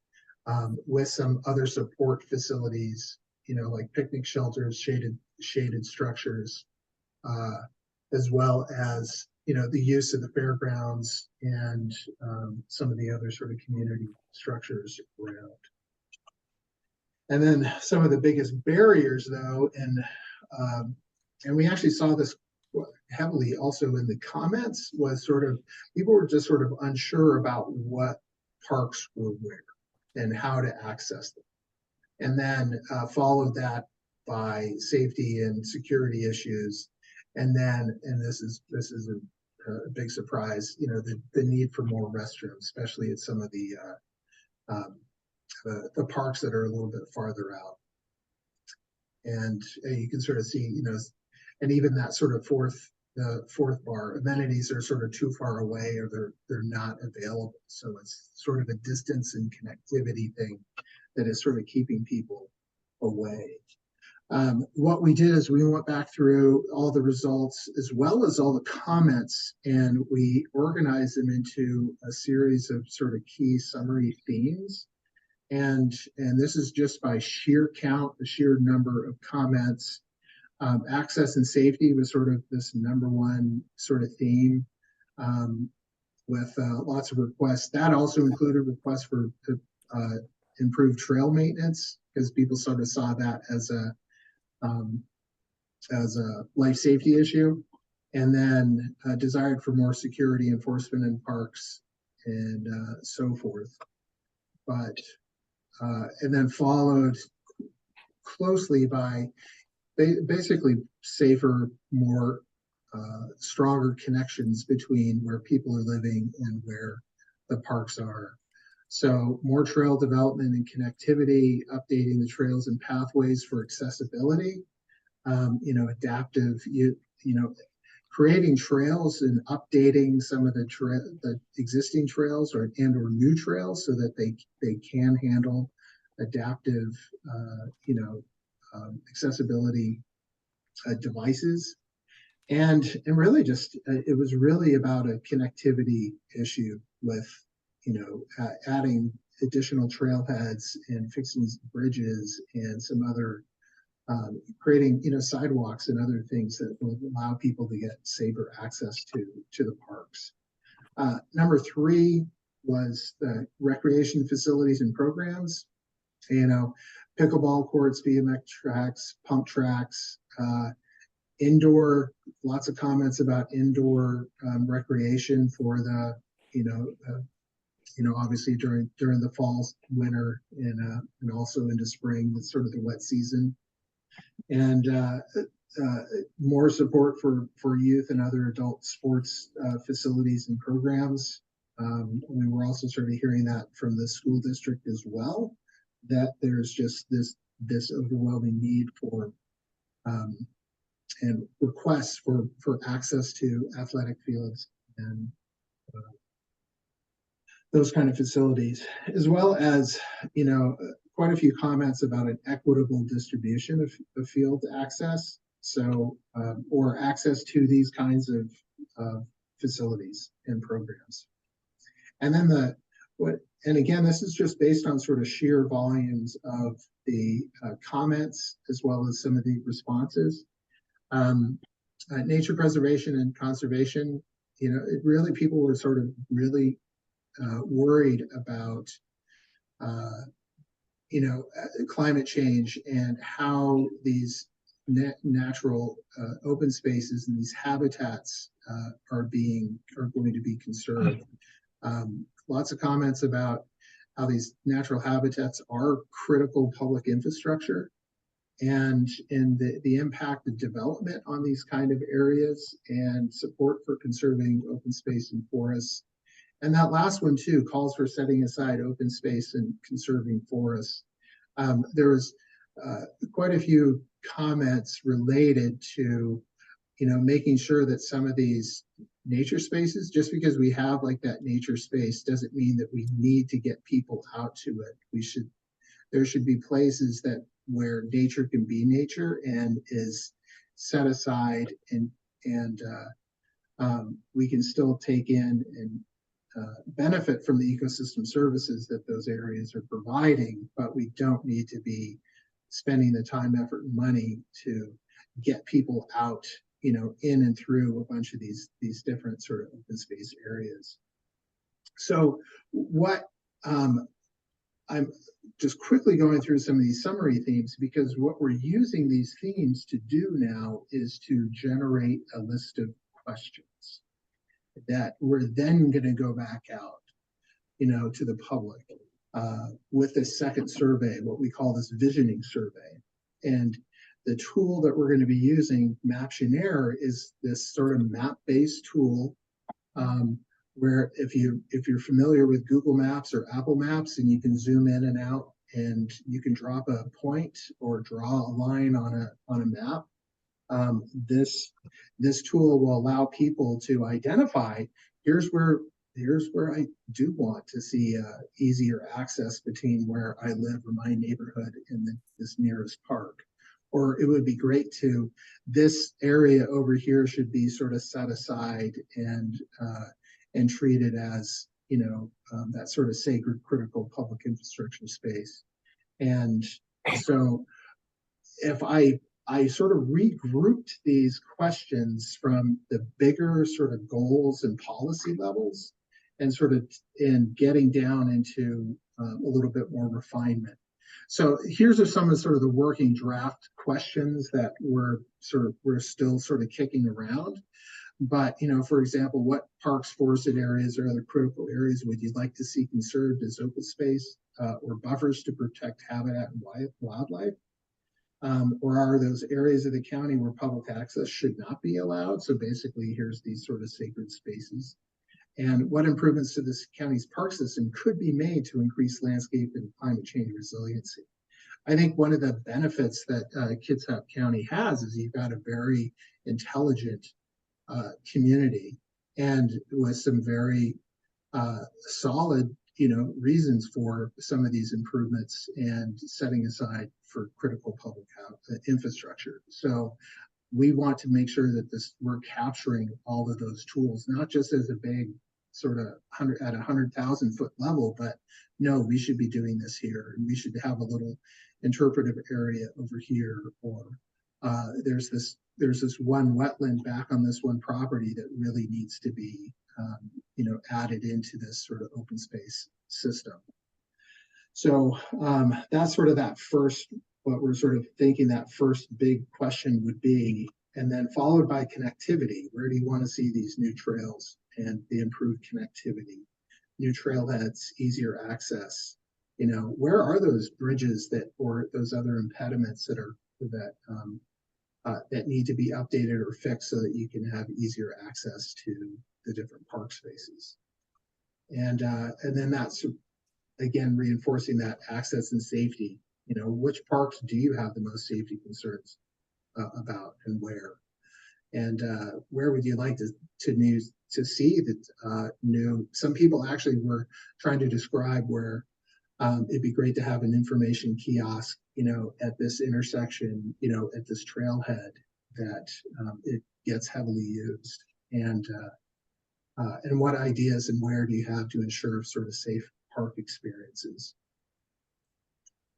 Speaker 20: with some other support facilities, like picnic shelters, shaded structures, as well as, the use of the fairgrounds and some of the other sort of community structures around. And then some of the biggest barriers, though, and we actually saw this heavily also in the comments, was sort of people were just sort of unsure about what parks were where and how to access them. And then followed that by safety and security issues. And then, and this is a big surprise, the need for more restrooms, especially at some of the parks that are a little bit farther out. And you can sort of see, and even that sort of the fourth bar, amenities are sort of too far away, or they're not available. So it's sort of a distance and connectivity thing that is sort of keeping people away. What we did is we went back through all the results as well as all the comments, and we organized them into a series of sort of key summary themes. And this is just by sheer count, the sheer number of comments. Access and safety was sort of this #1 sort of theme, with lots of requests. That also included requests for improved trail maintenance, because people sort of saw that as a life safety issue. And then desired for more security enforcement in parks and so forth. But and then followed closely by basically safer, more stronger connections between where people are living and where the parks are. So more trail development and connectivity, updating the trails and pathways for accessibility, adaptive, creating trails and updating some of the existing trails or new trails so that they can handle adaptive, accessibility devices. And really just, it was really about a connectivity issue with, adding additional trailheads and fixing bridges and some other, creating, sidewalks and other things that will allow people to get safer access to the parks. Number 3 was the recreation facilities and programs, pickleball courts, BMX tracks, pump tracks, indoor, lots of comments about indoor recreation for the, obviously during the fall, winter, and also into spring, that's sort of the wet season. And more support for youth and other adult sports facilities and programs. We were also sort of hearing that from the school district as well, that there's just this overwhelming need for and requests for access to athletic fields and those kind of facilities, as well as, quite a few comments about an equitable distribution of field access. So, or access to these kinds of facilities and programs. And then and again, this is just based on sort of sheer volumes of the comments as well as some of the responses. Nature preservation and conservation, you know, it really, people were sort of really worried about, you know, climate change and how these natural open spaces and these habitats are going to be conserved. Lots of comments about how these natural habitats are critical public infrastructure and the impact of development on these kind of areas and support for conserving open space and forests. And that last one too calls for setting aside open space and conserving forests. There was quite a few comments related to, you know, making sure that some of these nature spaces, just because we have like that nature space doesn't mean that we need to get people out to it. There should be places where nature can be nature and is set aside, and we can still take in and benefit from the ecosystem services that those areas are providing, but we don't need to be spending the time, effort, and money to get people out, you know, in and through a bunch of these different sort of open space areas. So what I'm just quickly going through some of these summary themes, because what we're using these themes to do now is to generate a list of questions that we're then going to go back out, you know, to the public with this second survey, what we call this visioning survey. And the tool that we're going to be using, Maptionaire, is this sort of map-based tool where if you're familiar with Google Maps or Apple Maps, and you can zoom in and out, and you can drop a point or draw a line on a map. This tool will allow people to identify, here's where I do want to see easier access between where I live or my neighborhood and this nearest park. Or it would be great to, this area over here should be sort of set aside and treated as, you know, that sort of sacred, critical public infrastructure space. And so if I sort of regrouped these questions from the bigger sort of goals and policy levels and sort of in getting down into a little bit more refinement. So here's some of sort of the working draft questions that we're still sort of kicking around. But, you know, for example, what parks, forested areas, or other critical areas would you like to see conserved as open space or buffers to protect habitat and wildlife? Or are those areas of the county where public access should not be allowed? So basically, here's these sort of sacred spaces. And what improvements to this county's park system could be made to increase landscape and climate change resiliency? I think one of the benefits that Kitsap County has is you've got a very intelligent community, and with some very solid, you know, reasons for some of these improvements and setting aside for critical public infrastructure. So we want to make sure that we're capturing all of those tools, not just as a big sort of 100,000 foot level, but no, we should be doing this here, and we should have a little interpretive area over here, or there's this one wetland back on this one property that really needs to be you know, added into this sort of open space system. So that's sort of that first, what we're sort of thinking that first big question would be, and then followed by connectivity. Where do you want to see these new trails and the improved connectivity? New trailheads, easier access. You know, where are those bridges or those other impediments that need to be updated or fixed so that you can have easier access to the different park spaces? And then that's, again, reinforcing that access and safety. You know, which parks do you have the most safety concerns about, and where? And where would you like to see that new? Some people actually were trying to describe where It'd be great to have an information kiosk, at this intersection, at this trailhead that it gets heavily used. And what ideas and where do you have to ensure sort of safe park experiences?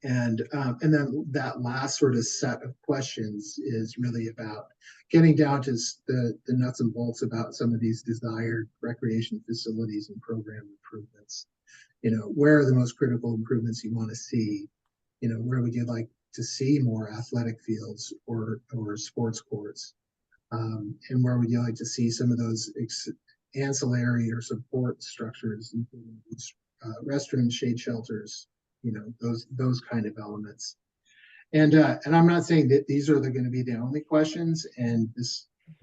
Speaker 20: And then that last sort of set of questions is really about getting down to the nuts and bolts about some of these desired recreation facilities and program improvements. Where are the most critical improvements you want to see? Where would you like to see more athletic fields or sports courts? And where would you like to see some of those ancillary or support structures, including restrooms, shade shelters, those kind of elements. And I'm not saying that these are going to be the only questions,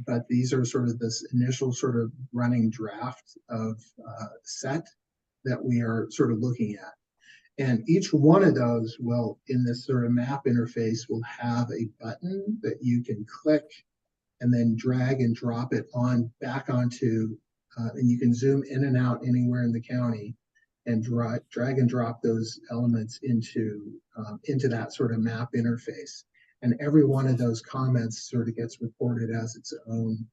Speaker 20: but these are sort of this initial sort of running draft of set that we are sort of looking at. And each one of those will, in this sort of map interface, will have a button that you can click and then drag and drop it back onto, and you can zoom in and out anywhere in the county and drag and drop those elements into that sort of map interface. And every one of those comments sort of gets reported as its own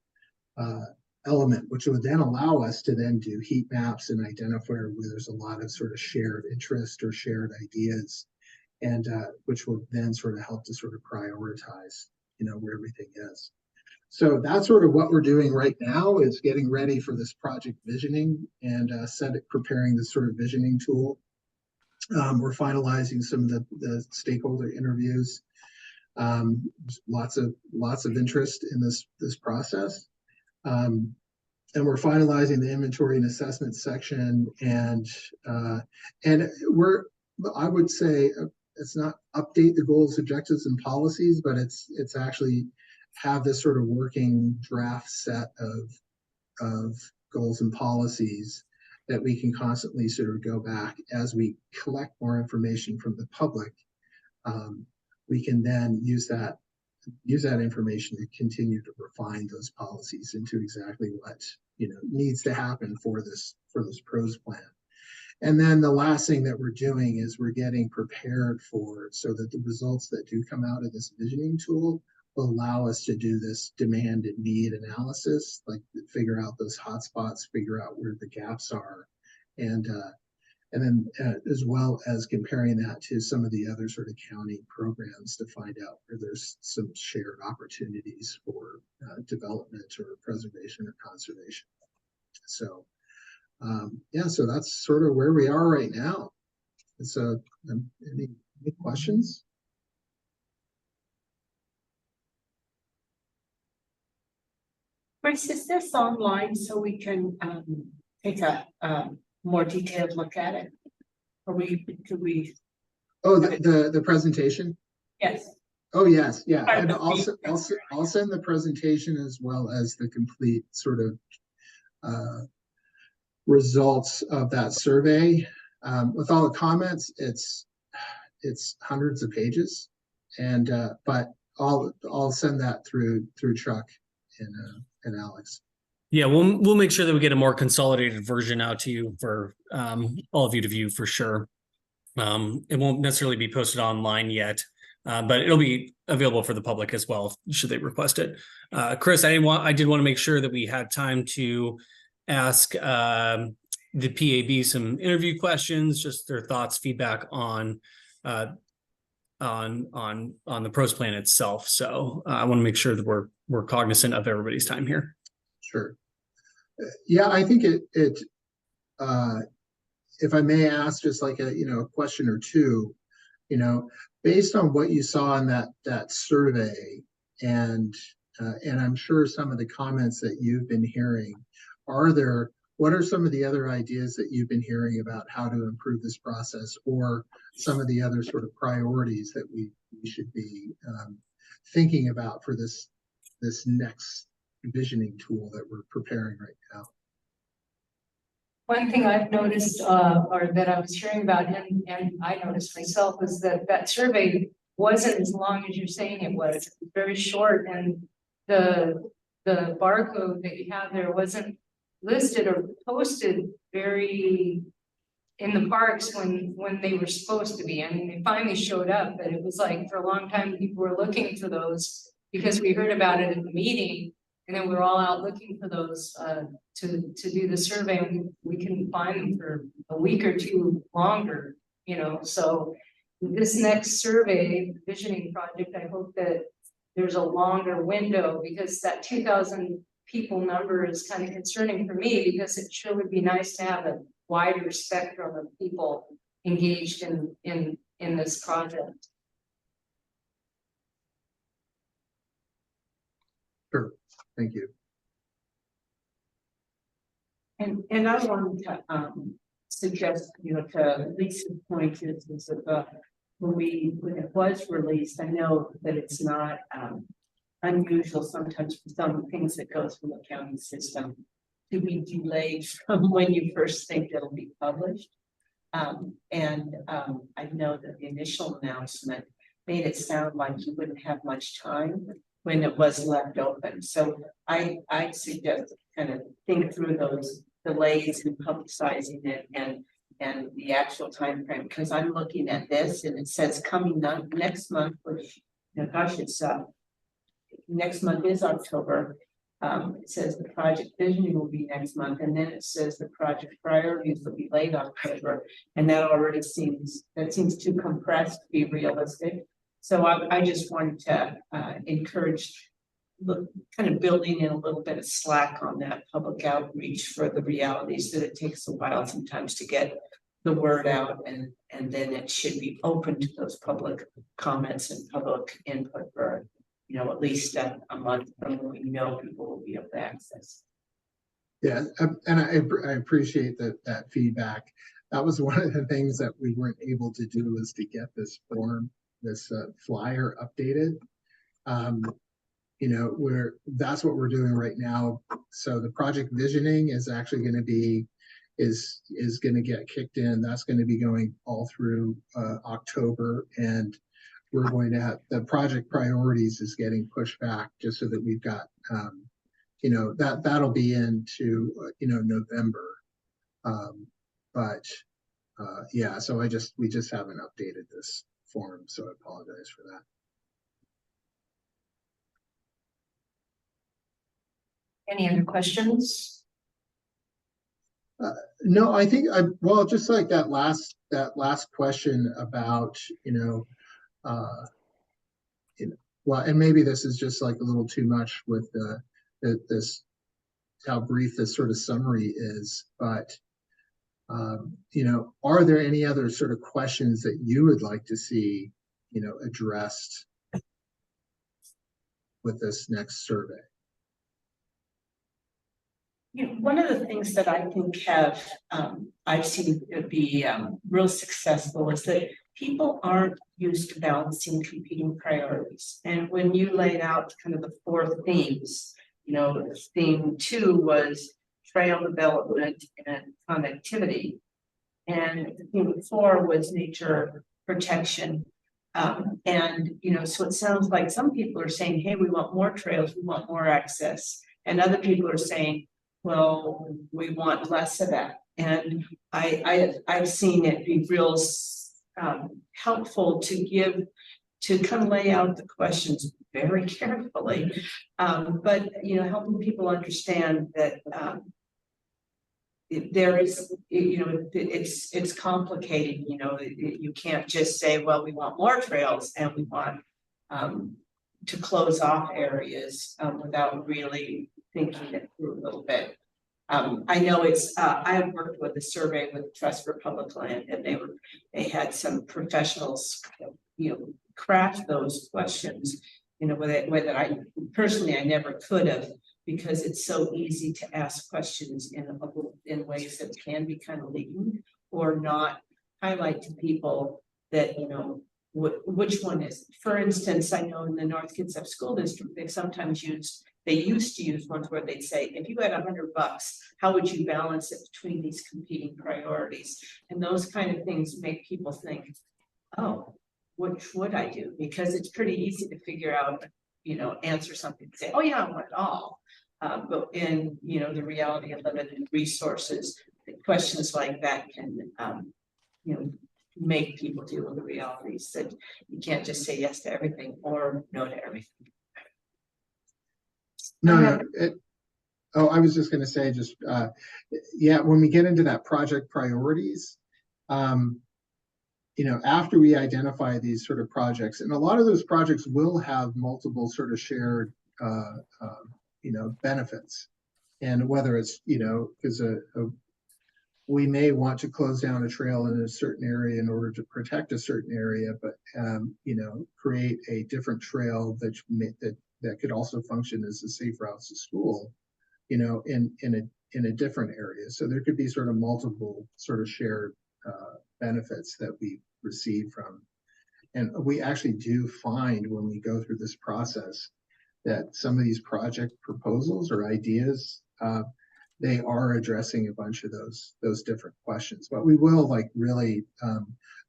Speaker 20: element, which would then allow us to then do heat maps and identify where there's a lot of sort of shared interest or shared ideas, and which will then sort of help to sort of prioritize, where everything is. So that's sort of what we're doing right now, is getting ready for this project visioning and preparing this sort of visioning tool. We're finalizing some of the stakeholder interviews. Lots of interest in this process. And we're finalizing the inventory and assessment section, and I would say it's not update the goals, objectives, and policies, but it's actually have this sort of working draft set of goals and policies that we can constantly sort of go back as we collect more information from the public. We can then use that information to continue to refine those policies into exactly what needs to happen for this PROS plan. And then the last thing that we're doing is we're getting prepared so that the results that do come out of this visioning tool will allow us to do this demand and need analysis, like figure out those hotspots, figure out where the gaps are, and then as well as comparing that to some of the other sort of county programs to find out where there's some shared opportunities for development or preservation or conservation. So so that's sort of where we are right now. And so any questions?
Speaker 18: Chris, is this online so we can take a more detailed look at it? Or could we?
Speaker 20: Oh, the presentation?
Speaker 18: Yes.
Speaker 20: Oh, yes, yeah. And I'll send the presentation as well as the complete sort of results of that survey. With all the comments, it's hundreds of pages, and but I'll send that through Chuck and Alex.
Speaker 9: Yeah, we'll make sure that we get a more consolidated version out to you for all of you to view for sure. It won't necessarily be posted online yet, but it'll be available for the public as well should they request it. Chris, I did want to make sure that we had time to ask the PAB some interview questions, just their thoughts, feedback on the PROS plan itself. So I want to make sure that we're cognizant of everybody's time here.
Speaker 20: Sure. Yeah, I think it if I may ask just like a question or two, based on what you saw in that survey, and I'm sure some of the comments that you've been hearing, what are some of the other ideas that you've been hearing about how to improve this process, or some of the other sort of priorities that we should be thinking about for this next visioning tool that we're preparing right now?
Speaker 1: One thing I've noticed, or that I was hearing about, and I noticed myself, was that survey wasn't as long as you're saying it was. It was very short, and the barcode that you have there wasn't listed or posted very in the parks when they were supposed to be. I mean, they finally showed up, but it was like for a long time, people were looking for those because we heard about it at the meeting. And then we were all out looking for those to do the survey, and we couldn't find them for a week or two longer, you know. So this next survey, the visioning project, I hope that there's a longer window, because that 2,000 people number is kind of concerning for me, because it sure would be nice to have a wider spectrum of people engaged in this project.
Speaker 20: Sure, thank you.
Speaker 18: And I wanted to suggest, you know, to Lisa's point is that when it was released, I know that it's not unusual sometimes for some things that go through the county system to be delayed from when you first think it'll be published. I know that the initial announcement made it sound like you wouldn't have much time when it was left open. So I suggest kind of think through those delays in publicizing it and the actual time frame, because I'm looking at this and it says coming next month, which, you know, gosh, it's next month is October. It says the project visioning will be next month, and then it says the project priorities will be late October, and that already seems too compressed to be realistic. So I just wanted to encourage kind of building in a little bit of slack on that public outreach for the realities that it takes a while sometimes to get the word out, and then it should be open to those public comments and public input for, you know, at least a month from when we know people will be able to access.
Speaker 20: Yeah, and I appreciate that feedback. That was one of the things that we weren't able to do, was to get this form, this flyer updated. You know, that's what we're doing right now. So the project visioning is actually going to be is going to get kicked in. That's going to be going all through October, and we're going to have the project priorities is getting pushed back just so that we've got you know, that'll be into you know, November. Yeah, so we just haven't updated this form, so I apologize for that.
Speaker 1: Any other questions?
Speaker 20: No, I think well, just like that last question about, you know, well, and maybe this is just like a little too much with this, how brief this sort of summary is, but you know, are there any other sort of questions that you would like to see, you know, addressed with this next survey?
Speaker 18: You know, one of the things that I think I've seen be real successful is that people aren't used to balancing competing priorities. And when you laid out kind of the 4 themes, you know, theme 2 was trail development and connectivity, and theme 4 was nature protection. And you know, so it sounds like some people are saying, hey, we want more trails, we want more access, and other people are saying, well, we want less of that. And I've seen it be real helpful to kind of lay out the questions very carefully, but you know, helping people understand that there is, you know, it's complicated. You know, you can't just say, well, we want more trails and we want to close off areas without really thinking it through a little bit. I know I have worked with a survey with Trust for Public Land, and they had some professionals, you know, craft those questions, you know, with I personally, I never could have, because it's so easy to ask questions in ways that can be kind of leading or not highlight to people that, you know, which one is. For instance, I know in the North Kitsap School District, they used to use ones where they'd say, if you had $100, how would you balance it between these competing priorities? And those kind of things make people think, oh, which would I do? Because it's pretty easy to figure out, you know, answer something and say, oh yeah, I want it all. But in, you know, the reality of limited resources, questions like that can, you know, make people deal with the realities that you can't just say yes to everything or no to everything.
Speaker 20: No, I was just gonna say, just, yeah, when we get into that project priorities, you know, after we identify these sort of projects, and a lot of those projects will have multiple sort of shared, you know, benefits. And whether it's, you know, because we may want to close down a trail in a certain area in order to protect a certain area, but, you know, create a different trail that could also function as a safe routes to school, you know, in a different area. So there could be sort of multiple sort of shared benefits that we receive from. And we actually do find when we go through this process that some of these project proposals or ideas, they are addressing a bunch of those different questions. But we will like really,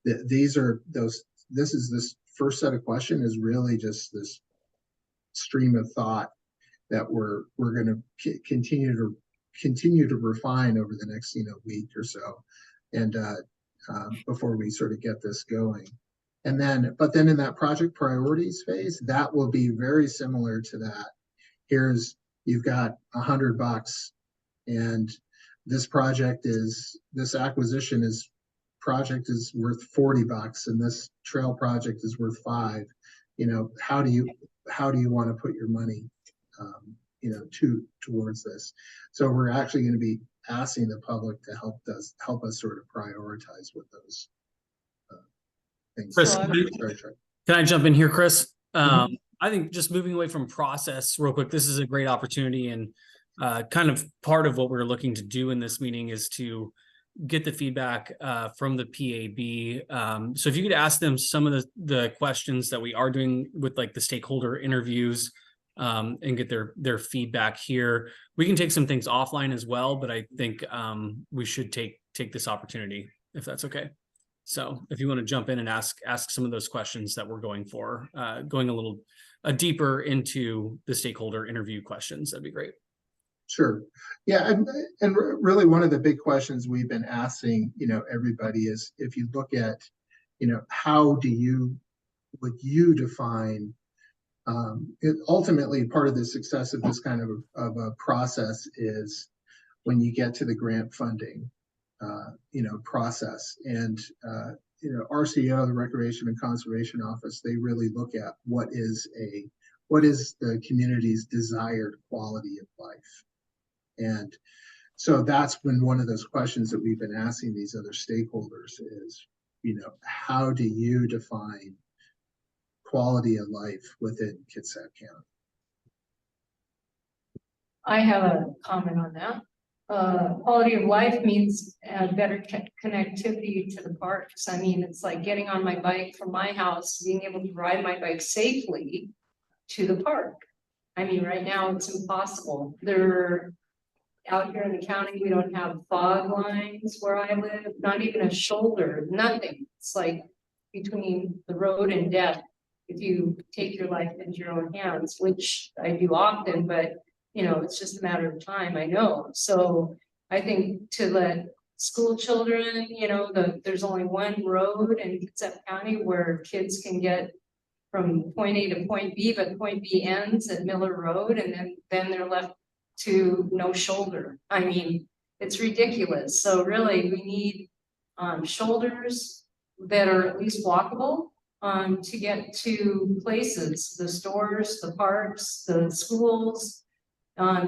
Speaker 20: these are those, this first set of questions is really just this stream of thought that we're going to continue to refine over the next, you know, week or so, and before we sort of get this going. And then, but then in that project priorities phase, that will be very similar to that. You've got $100, and this acquisition project is worth $40, and this trail project is worth $5. You know, how do you want to put your money, you know, towards this? So we're actually going to be asking the public to help us sort of prioritize what those things.
Speaker 9: Chris,
Speaker 20: are.
Speaker 9: can I jump in here, Chris? I think just moving away from process real quick, this is a great opportunity, and kind of part of what we're looking to do in this meeting is to get the feedback from the PAB. So if you could ask them some of the questions that we are doing with like the stakeholder interviews, and get their feedback here. We can take some things offline as well, but I think we should take this opportunity if that's okay. So if you want to jump in and ask some of those questions that we're going for, going a little deeper into the stakeholder interview questions, that'd be great.
Speaker 20: Sure. Yeah, and really one of the big questions we've been asking, you know, everybody is, if you look at, you know, how would you define, ultimately part of the success of this kind of a process is when you get to the grant funding, you know, process. And, you know, RCO, the Recreation and Conservation Office, they really look at what is the community's desired quality of life. And so that's been one of those questions that we've been asking these other stakeholders is, you know, how do you define quality of life within Kitsap County?
Speaker 1: I have a comment on that. Quality of life means better connectivity to the parks. I mean, it's like getting on my bike from my house, being able to ride my bike safely to the park. I mean, right now it's impossible. Out here in the county, we don't have fog lines where I live, not even a shoulder, nothing. It's like between the road and death if you take your life into your own hands, which I do often, but you know, it's just a matter of time, I know. So I think to let school children, you know, there's only one road in Kitsap County where kids can get from point A to point B, but point B ends at Miller Road, and then they're left to no shoulder. I mean, it's ridiculous. So really we need shoulders that are at least walkable to get to places, the stores, the parks, the schools,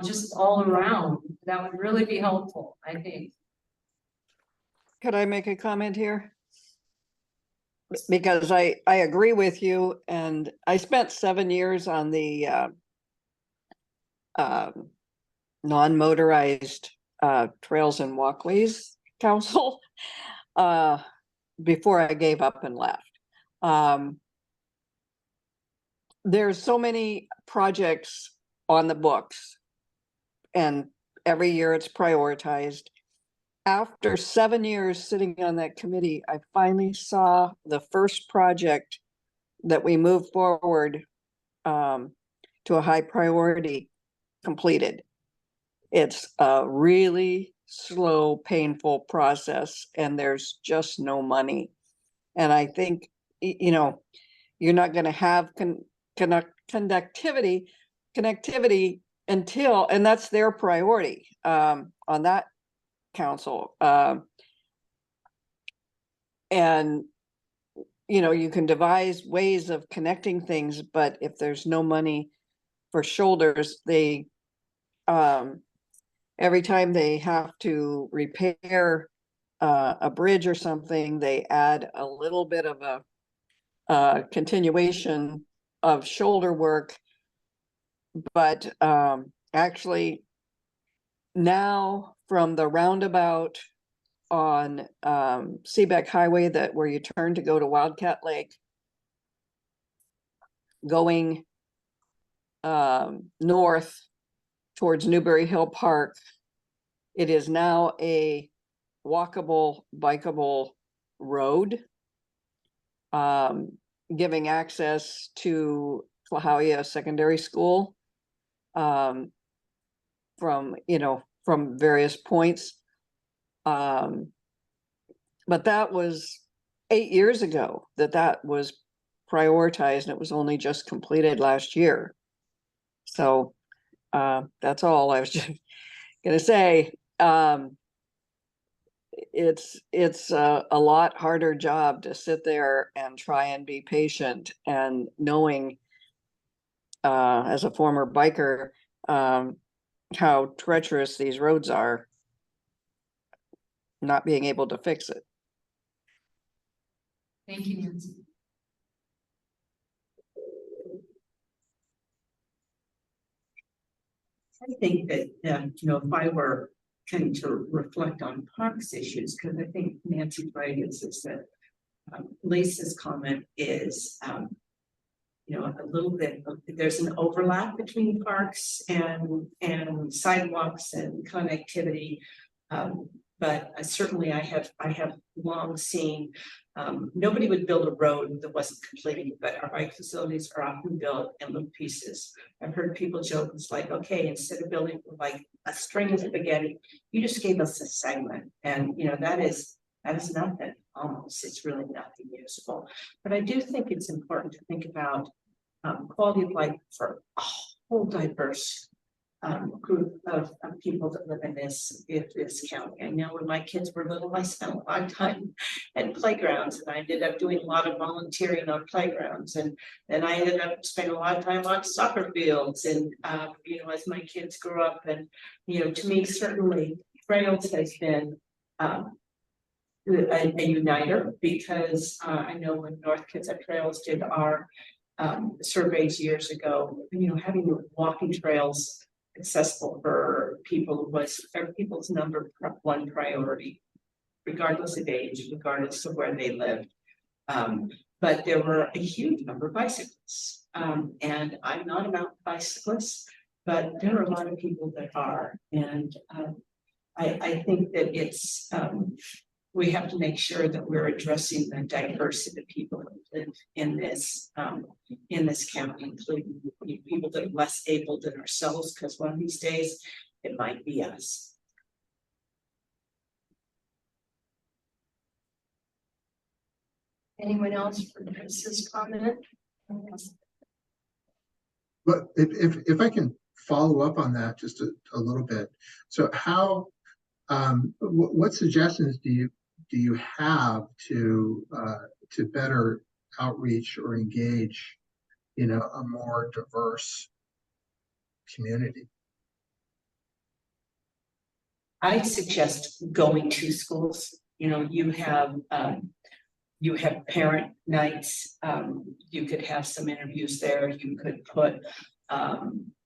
Speaker 1: just all around. That would really be helpful, I think.
Speaker 3: Could I make a comment here? Because I agree with you, and I spent 7 years on the non-motorized Trails and Walkways Council before I gave up and left. There's so many projects on the books, and every year it's prioritized. After 7 years sitting on that committee, I finally saw the first project that we moved forward to a high priority completed. It's a really slow, painful process, and there's just no money. And I think, you know, you're not gonna have connectivity until, and that's their priority, on that council. And, you know, you can devise ways of connecting things, but if there's no money for shoulders, they, every time they have to repair a bridge or something, they add a little bit of a continuation of shoulder work. But actually now from the roundabout on Seebeck Highway, that where you turn to go to Wildcat Lake, going north towards Newberry Hill Park, it is now a walkable, bikeable road, giving access to Klahowya Secondary School from, you know, from various points. But that was 8 years ago that was prioritized, and it was only just completed last year. So that's all I was just gonna say. It's a lot harder job to sit there and try and be patient, and knowing as a former biker how treacherous these roads are, not being able to fix it.
Speaker 1: Thank you, Nancy.
Speaker 18: I think that, you know, if I were kind to reflect on parks issues, because I think Nancy's right, is that Lisa's comment is, you know, a little bit of, there's an overlap between parks and sidewalks and connectivity. But certainly I have long seen, nobody would build a road that wasn't completed, but our bike facilities are often built in little pieces. I've heard people joke, it's like, okay, instead of building like a string of spaghetti, you just gave us a segment. And, you know, that is nothing, almost, it's really nothing useful. But I do think it's important to think about quality of life for a whole diverse group of people that live in this county. I know when my kids were little, I spent a lot of time at playgrounds, and I ended up doing a lot of volunteering on playgrounds, and then I ended up spending a lot of time on soccer fields. And you know, as my kids grew up, and you know, to me, certainly trails has been a uniter, because I know when North Kitsap Trails did our surveys years ago, you know, having walking trails accessible for people was people's number one priority, regardless of age, regardless of where they lived. But there were a huge number of bicyclists, and I'm not a mountain bicyclist, but there are a lot of people that are, and I think that it's we have to make sure that we're addressing the diversity of people that live in this county, including people that are less able than ourselves, because one of these days it might be us.
Speaker 1: Anyone else for Chris's comment?
Speaker 20: But if I can follow up on that just a little bit. So how, what suggestions do you have to better outreach or engage, you know, a more diverse community?
Speaker 18: I suggest going to schools. You know, you have parent nights. You could have some interviews there. You could put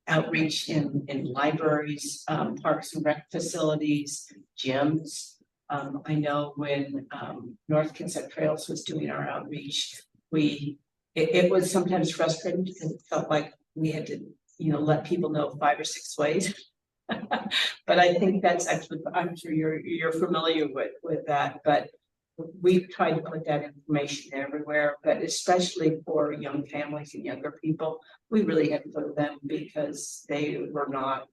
Speaker 18: outreach in libraries, parks and rec facilities, gyms. I know when North Kitsap Trails was doing our outreach, it was sometimes frustrating because it felt like we had to, you know, let people know 5 or 6 ways. But I think that's actually, I'm sure you're familiar with that, but we've tried to put that information everywhere, but especially for young families and younger people, we really had to put them because they were not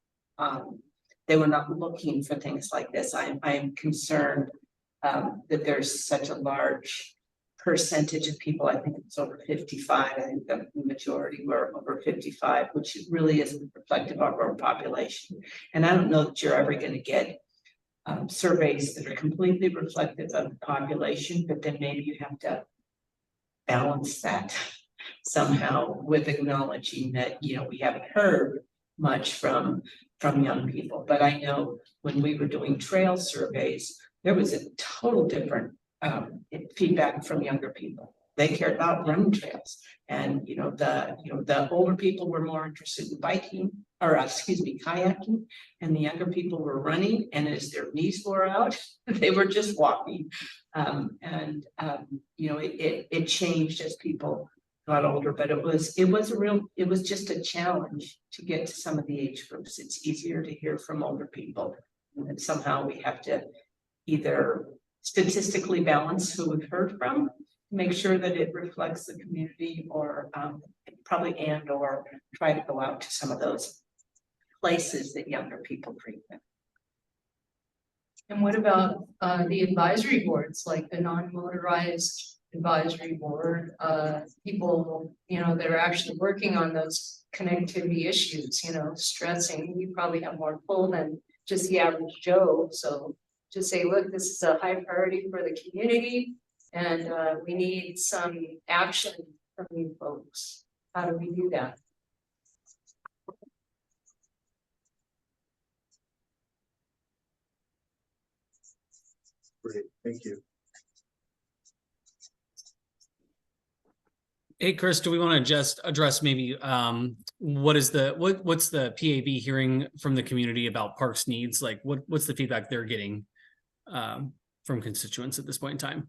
Speaker 18: they were not looking for things like this. I'm concerned that there's such a large percentage of people, I think it's over 55, I think the majority were over 55, which really isn't reflective of our population. And I don't know that you're ever going to get surveys that are completely reflective of the population, but then maybe you have to balance that somehow with acknowledging that, you know, we haven't heard much from young people. But I know when we were doing trail surveys, there was a total different feedback from younger people. They cared about running trails, and the older people were more interested in biking, or excuse me, kayaking, and the younger people were running. And as their knees wore out, they were just walking. It changed as people got older, but it was just a challenge to get to some of the age groups. It's easier to hear from older people, and somehow we have to either statistically balance who we've heard from, make sure that it reflects the community, or or try to go out to some of those places that younger people frequent.
Speaker 1: And what about the advisory boards, like the non-motorized advisory board, people, that are actually working on those connectivity issues, stressing, you probably have more pull than just the average Joe. So to say, look, this is a high priority for the community, and we need some action from you folks. How do we do that?
Speaker 20: Great, thank you.
Speaker 9: Hey, Chris, do we want to just address maybe what's the PAB hearing from the community about parks needs? Like what's the feedback they're getting from constituents at this point in time?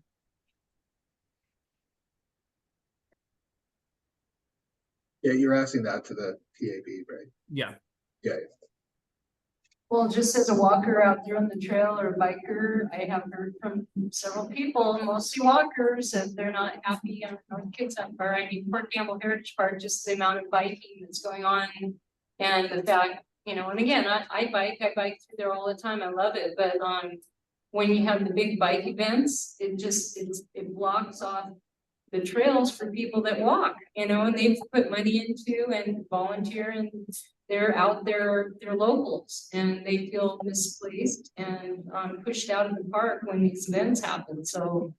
Speaker 20: Yeah, you're asking that to the PAB, right?
Speaker 9: Yeah.
Speaker 20: Yeah.
Speaker 1: Well, just as a walker out there on the trail or a biker, I have heard from several people, mostly walkers, that they're not happy on North Kitsap, or I mean, Port Campbell Heritage Park, just the amount of biking that's going on. And the fact, and again, I bike through there all the time. I love it. But when you have the big bike events, it blocks off the trails for people that walk, and they've put money into and volunteer, and they're out there, they're locals, and they feel misplaced and pushed out of the park when these events happen. So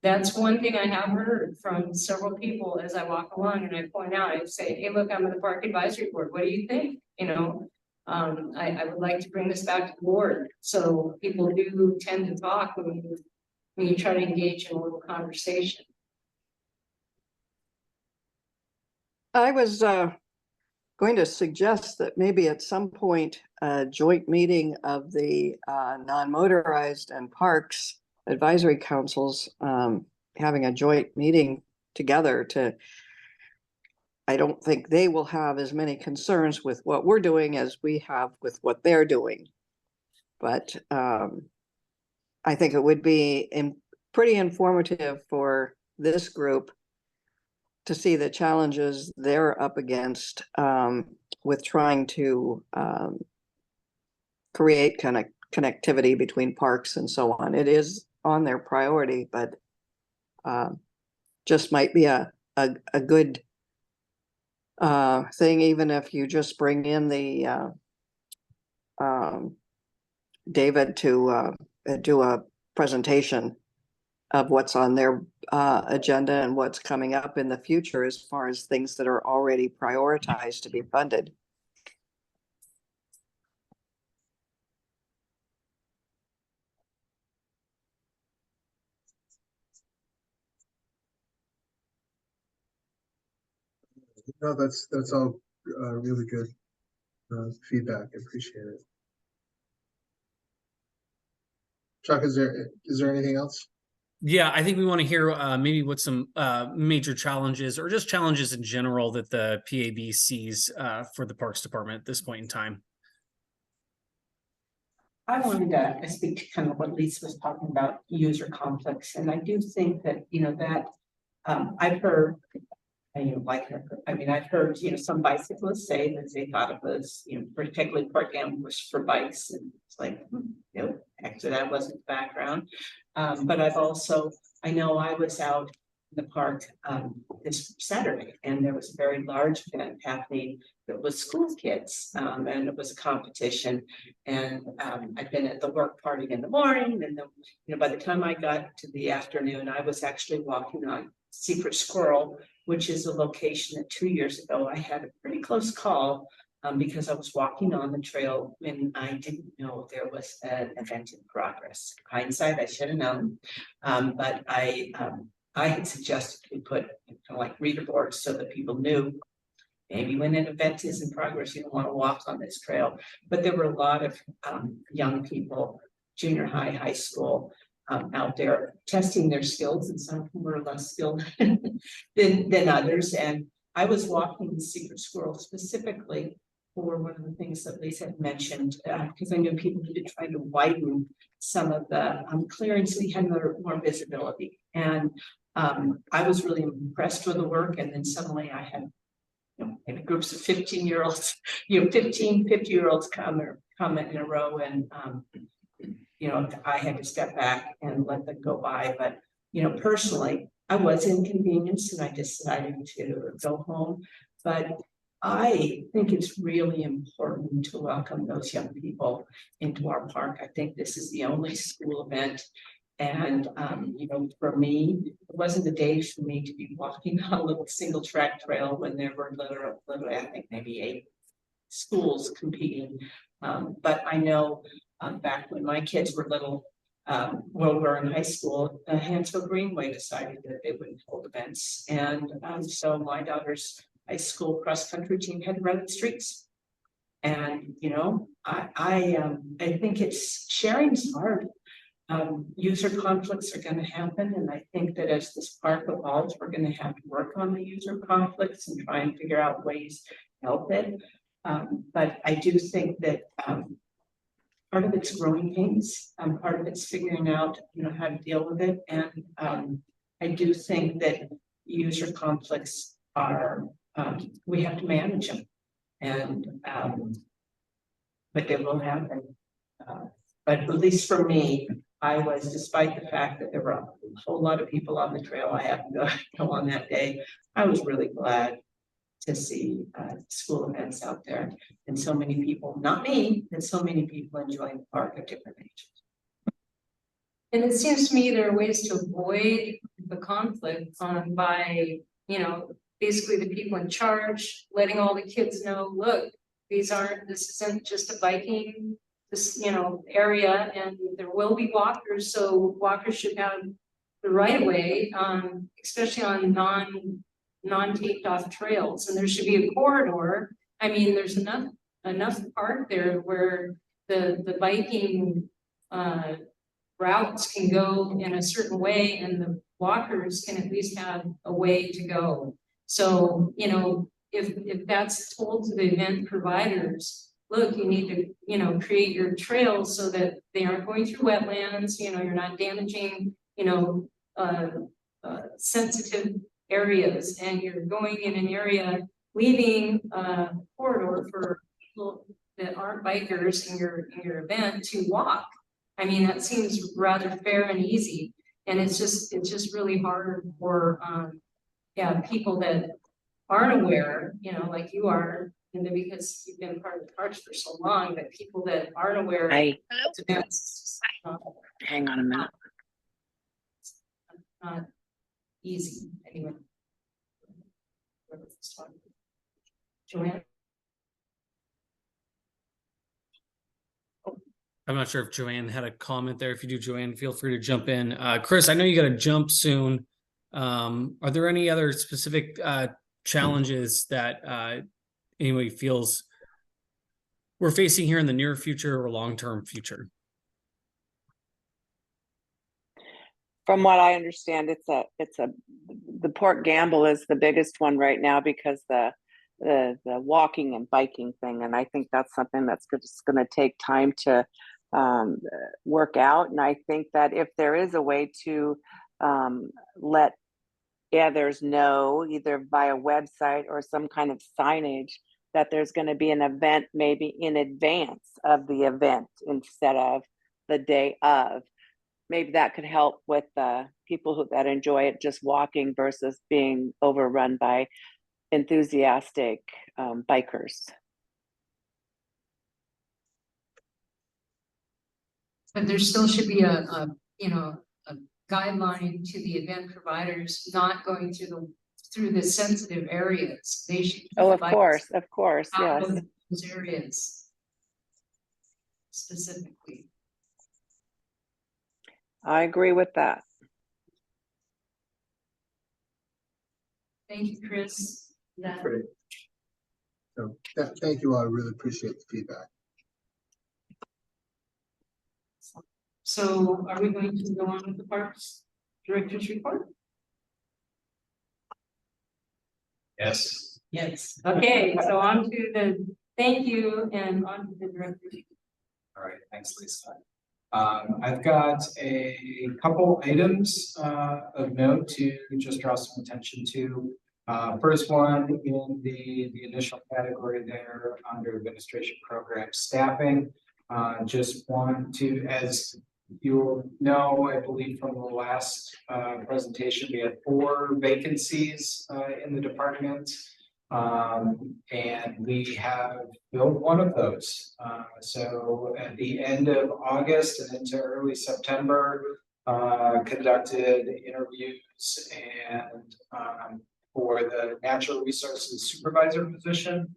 Speaker 1: that's one thing I have heard from several people as I walk along, and I point out, I say, hey, look, I'm on the park advisory board. What do you think? I would like to bring this back to the board. So people do tend to talk when you try to engage in a little conversation.
Speaker 3: I was going to suggest that maybe at some point a joint meeting of the non-motorized and parks advisory councils, having a joint meeting together I don't think they will have as many concerns with what we're doing as we have with what they're doing. But I think it would be pretty informative for this group to see the challenges they're up against with trying to create kind of connectivity between parks and so on. It is on their priority, but just might be a good thing, even if you just bring in the David to do a presentation of what's on their agenda and what's coming up in the future as far as things that are already prioritized to be funded.
Speaker 20: No, that's all really good feedback. I appreciate it. Chuck, is there anything else?
Speaker 9: Yeah, I think we want to hear maybe what some major challenges or just challenges in general that the PAB sees for the Parks Department at this point in time.
Speaker 18: I wanted to speak to kind of what Lisa was talking about, user conflicts. And I do think that, that I've heard like, I mean, I've heard, some bicyclists say that they thought it was, particularly Port Gamble was for bikes, and it's like, actually that wasn't the background. But I know I was out in the park this Saturday, and there was a very large event happening that was school kids, and it was a competition. And I'd been at the work party in the morning, and then, by the time I got to the afternoon, I was actually walking on Secret Squirrel, which is a location that 2 years ago I had a pretty close call because I was walking on the trail when I didn't know there was an event in progress. Hindsight, I should have known, but I had suggested we put like reader boards so that people knew maybe when an event is in progress, you don't want to walk on this trail. But there were a lot of young people, junior high, high school, out there testing their skills, and some were less skilled than others. And I was walking the Secret Squirrel specifically for one of the things that Lisa had mentioned, because I knew people needed to try to widen some of the clearance so you had more visibility. And I was really impressed with the work. And then suddenly I had maybe groups of 15-year-olds, 50-year-olds come in a row, and I had to step back and let them go by. But personally, I was inconvenienced, and I decided to go home. But I think it's really important to welcome those young people into our park. I think this is the only school event. And, for me, it wasn't a day for me to be walking on a little single track trail when there were literally, I think maybe 8 schools competing. But I know back when my kids were little, were in high school, Hansville Greenway decided that they wouldn't hold events. And so my daughter's high school cross country team had to run the streets. And, I think it's sharing's hard. User conflicts are going to happen, and I think that as this park evolves, we're going to have to work on the user conflicts and try and figure out ways to help it. But I do think that part of it's growing pains, part of it's figuring out, how to deal with it, and I do think that user conflicts are we have to manage them, and but they will happen. But at least for me, I was, despite the fact that there were a whole lot of people on the trail I happened to go on that day, I was really glad to see school events out there, and so many people, not me, and so many people enjoying the park at different ages.
Speaker 1: And it seems to me there are ways to avoid the conflict by, basically the people in charge, letting all the kids know, look, this isn't just a biking area, and there will be walkers, so walkers should have the right of way, especially on non-taped off trails, and there should be a corridor. I mean, there's enough park there where the biking routes can go in a certain way, and the walkers can at least have a way to go. So, if that's told to the event providers, look, you need to, create your trails so that they aren't going through wetlands, you're not damaging, sensitive areas, and you're going in an area, leaving a corridor for people that aren't bikers in your event to walk. I mean, that seems rather fair and easy. And it's just really hard for, people that aren't aware, like you are, and then because you've been part of the parks for so long, that people that aren't aware.
Speaker 19: Hang on a minute.
Speaker 1: Not easy, anyway. Joanne?
Speaker 9: I'm not sure if Joanne had a comment there. If you do, Joanne, feel free to jump in. Chris, I know you got to jump soon. Are there any other specific challenges that anybody feels we're facing here in the near future or long-term future?
Speaker 19: From what I understand, the Port Gamble is the biggest one right now because the walking and biking thing, and I think that's something that's just going to take time to work out. And I think that if there is a way to let gathers know, either via website or some kind of signage, that there's going to be an event maybe in advance of the event instead of the day of. Maybe that could help with people that enjoy it just walking versus being overrun by enthusiastic bikers.
Speaker 1: But there still should be a guideline to the event providers not going through the sensitive areas. They should.
Speaker 19: Oh, of course,
Speaker 1: out
Speaker 19: yes.
Speaker 1: of those areas specifically.
Speaker 19: I agree with that.
Speaker 1: Thank you, Chris. That
Speaker 20: Great. So thank you all. I really appreciate the feedback.
Speaker 1: So are we going to go on with the Parks Director's report?
Speaker 5: Yes.
Speaker 1: Yes. Okay, so on to the thank you and on to the director.
Speaker 5: All right, thanks, Lisa. I've got a couple items of note to just draw some attention to. First one in the initial category there under administration program staffing. Just want to, as you'll know, I believe from the last presentation, we had 4 vacancies in the department. And we have filled one of those. So at the end of August and into early September, conducted interviews and for the natural resources supervisor position.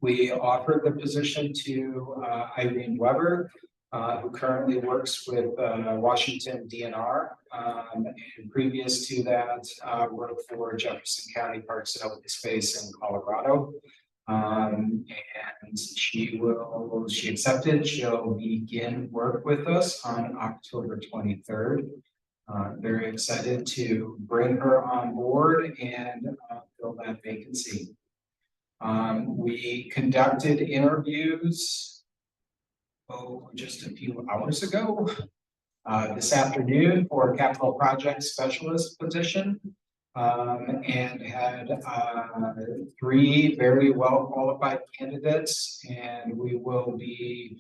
Speaker 5: We offered the position to Irene Weber, who currently works with Washington DNR, and previous to that, worked for Jefferson County Parks and Open Space in Colorado. And she accepted. She'll begin work with us on October 23rd. Very excited to bring her on board and fill that vacancy. We conducted interviews just a few hours ago, this afternoon for a capital project specialist position, and had 3 very well qualified candidates, and we will be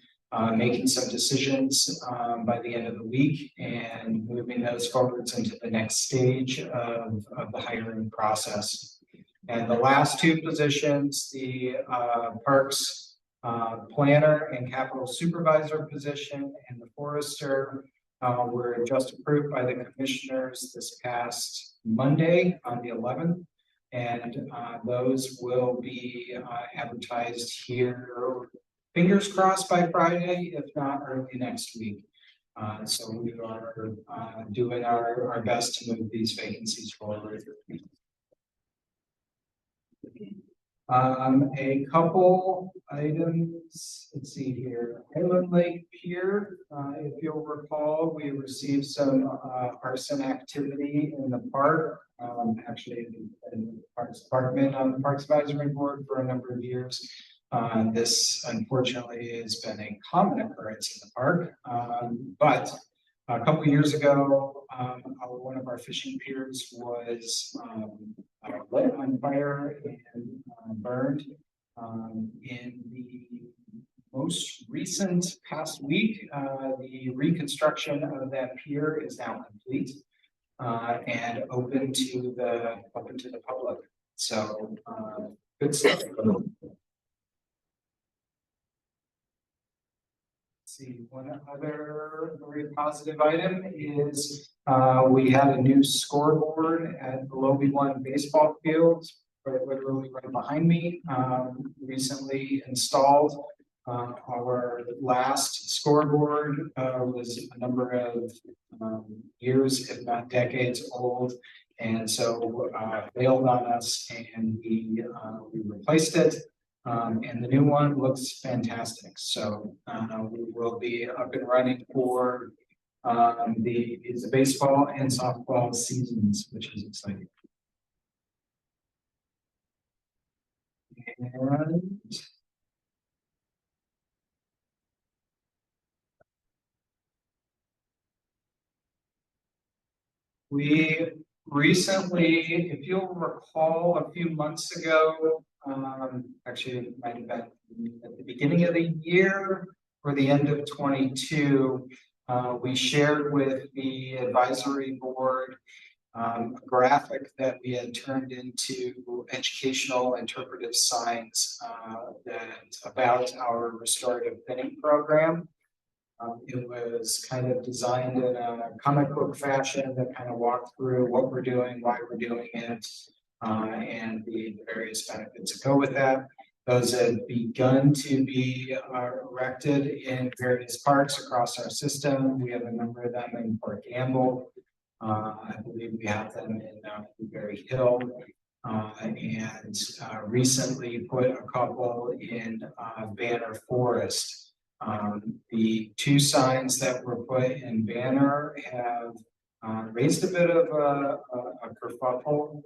Speaker 5: making some decisions by the end of the week and moving those forwards into the next stage of the hiring process. And the last 2 positions, the Parks planner and capital supervisor position and the forester, were just approved by the commissioners this past Monday on the 11th. And those will be advertised here, fingers crossed, by Friday, if not early next week. So we are doing our best to move these vacancies forward. A couple items, let's see here. Island Lake Pier, if you'll recall, we received some arson activity in the park. Actually, in the Parks Department on the Parks Advisory Board for a number of years. This unfortunately has been a common occurrence in the park, but a couple of years ago, one of our fishing piers was lit on fire and burned. In the most recent past week, the reconstruction of that pier is now complete and open to the public. So good stuff. See, one other very positive item is we had a new scoreboard at the Lobie One baseball field, literally right behind me, recently installed. Our last scoreboard was a number of years, if not decades old, and so failed on us, and we replaced it. And the new one looks fantastic. So we will be up and running for the baseball and softball seasons, which is exciting. And we Recently, if you'll recall, a few months ago, actually it might have been at the beginning of the year or the end of 22, we shared with the advisory board a graphic that we had turned into educational interpretive signs that about our restorative thinning program. It was kind of designed in a comic book fashion that kind of walked through what we're doing, why we're doing it, and the various benefits that go with that. Those have begun to be erected in various parks across our system. We have a number of them in Port Gamble. I believe we have them in Berry Hill. And recently put a couple in Banner Forest. The two signs that were put in Banner have raised a bit of a kerfuffle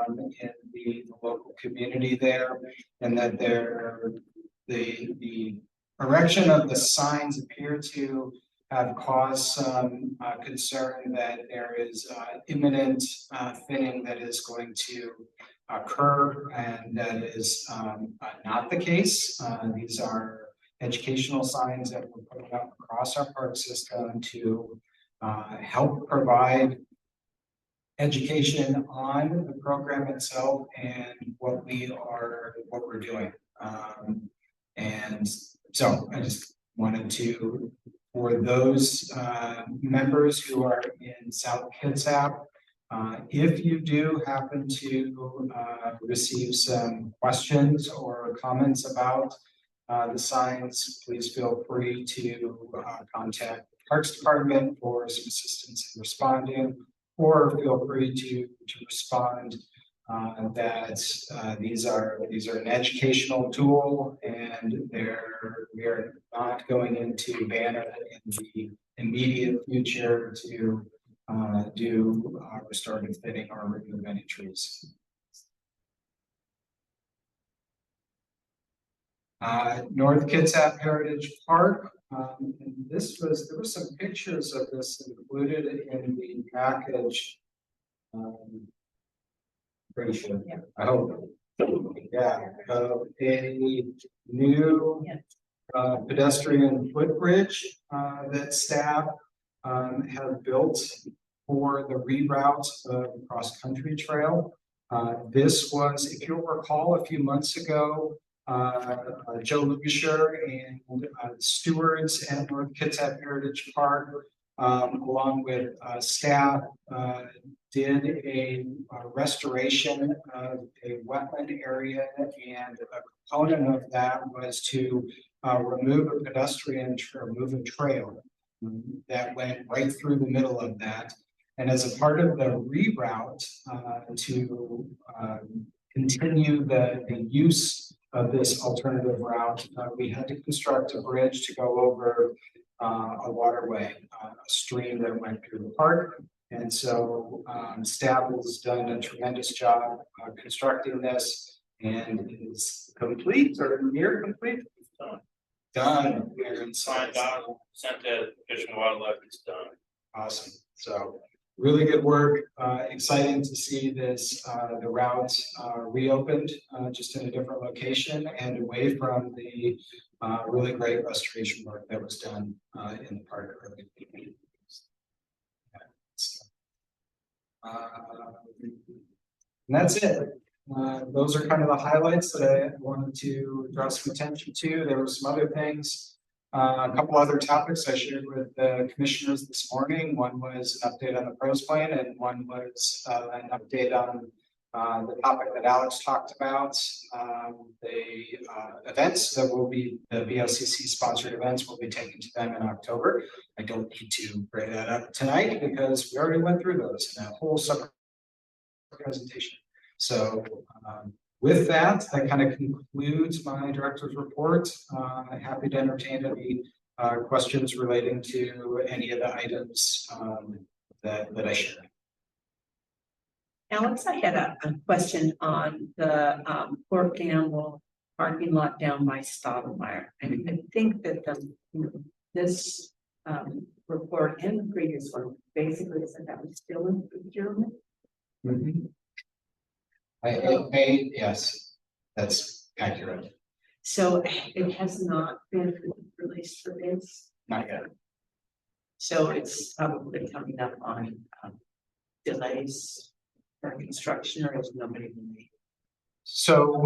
Speaker 5: in the local community there, and that the erection of the signs appear to have caused some concern that there is imminent thinning that is going to occur, and that is not the case. These are educational signs that we're putting up across our park system to help provide education on the program itself and what we're doing. And so I just wanted to, for those members who are in South Kitsap, if you do happen to receive some questions or comments about the signs, please feel free to contact the Parks Department for some assistance in responding, or feel free to respond that these are an educational tool, and we are not going into Banner in the immediate future to do restorative thinning or remove any trees. North Kitsap Heritage Park. And there were some pictures of this included in the package. Pretty sure. Yeah. I hope. Yeah. A new pedestrian footbridge that staff have built for the reroute of the cross-country trail. This was, if you'll recall, a few months ago, Joe Lugasher and stewards at North Kitsap Heritage Park, along with staff, did a restoration of a wetland area, and a component of that was to remove a pedestrian or move a trail that went right through the middle of that. And as a part of the reroute to continue the use of this alternative route, we had to construct a bridge to go over a waterway, a stream that went through the park. And so staff has done a tremendous job constructing this, and it is complete or near complete. Done.
Speaker 7: Signed out, sent to Fish and Wildlife, it's done.
Speaker 5: Awesome. So really good work. Exciting to see this, the routes reopened just in a different location and away from the really great restoration work that was done in the park earlier. And that's it. Those are kind of the highlights that I wanted to draw some attention to. There were some other things, a couple other topics I shared with the commissioners this morning. One was an update on the pros plan, and one was an update on the topic that Alex talked about. The events that will be, the VOCC sponsored events will be taken to them in October. I don't need to bring that up tonight because we already went through those in a whole separate presentation. So with that, that kind of concludes my director's report. Happy to entertain any questions relating to any of the items that I shared.
Speaker 6: Alex, I had a question on the Port Gamble parking lot down by Stottlemyre. And I think that this report and the previous one basically said that was still in procurement.
Speaker 5: Yes, that's accurate.
Speaker 6: So it has not been released for bids,
Speaker 5: Not yet.
Speaker 6: so it's probably coming up on delays for construction, or is nobody really?
Speaker 5: So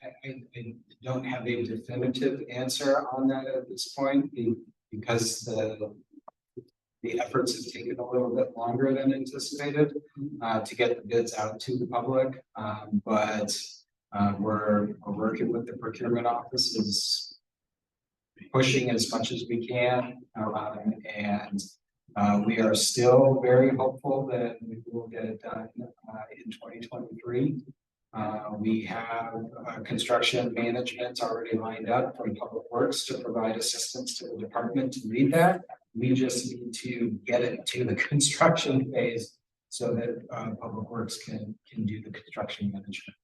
Speaker 5: I don't have a definitive answer on that at this point because the efforts have taken a little bit longer than anticipated to get the bids out to the public. But we're working with the procurement offices, pushing as much as we can, and we are still very hopeful that we will get it done in 2023. We have construction management already lined up from Public Works to provide assistance to the department to lead that. We just need to get it to the construction phase so that Public Works can do the construction management.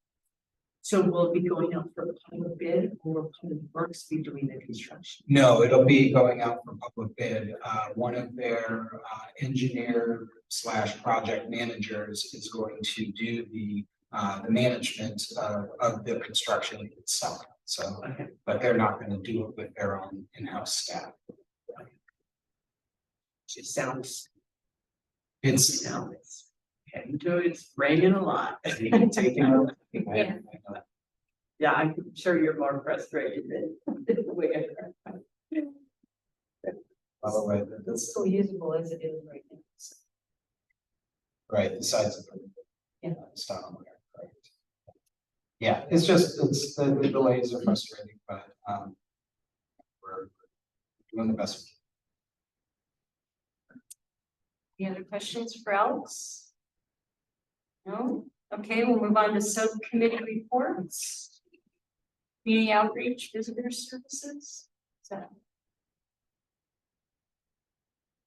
Speaker 6: So will it be going out for public bid, or will Public Works be doing the construction?
Speaker 5: No, it'll be going out for public bid. One of their engineer / project managers is going to do the management of the construction itself. So, but they're not going to do it with their own in-house staff.
Speaker 6: It sounds.
Speaker 5: It's
Speaker 6: It's raining a lot.
Speaker 5: taking a lot.
Speaker 6: Yeah, I'm sure you're more frustrated than we are.
Speaker 5: By the way,
Speaker 1: It's so usable as it is right now. So.
Speaker 5: Right, the size of
Speaker 1: Yeah.
Speaker 5: stuff on there, right. Yeah, it's the delays are frustrating, but we're doing the best we can.
Speaker 1: Any other questions for Alex? No? Okay, we'll move on to subcommittee reports. Community outreach, visitor services.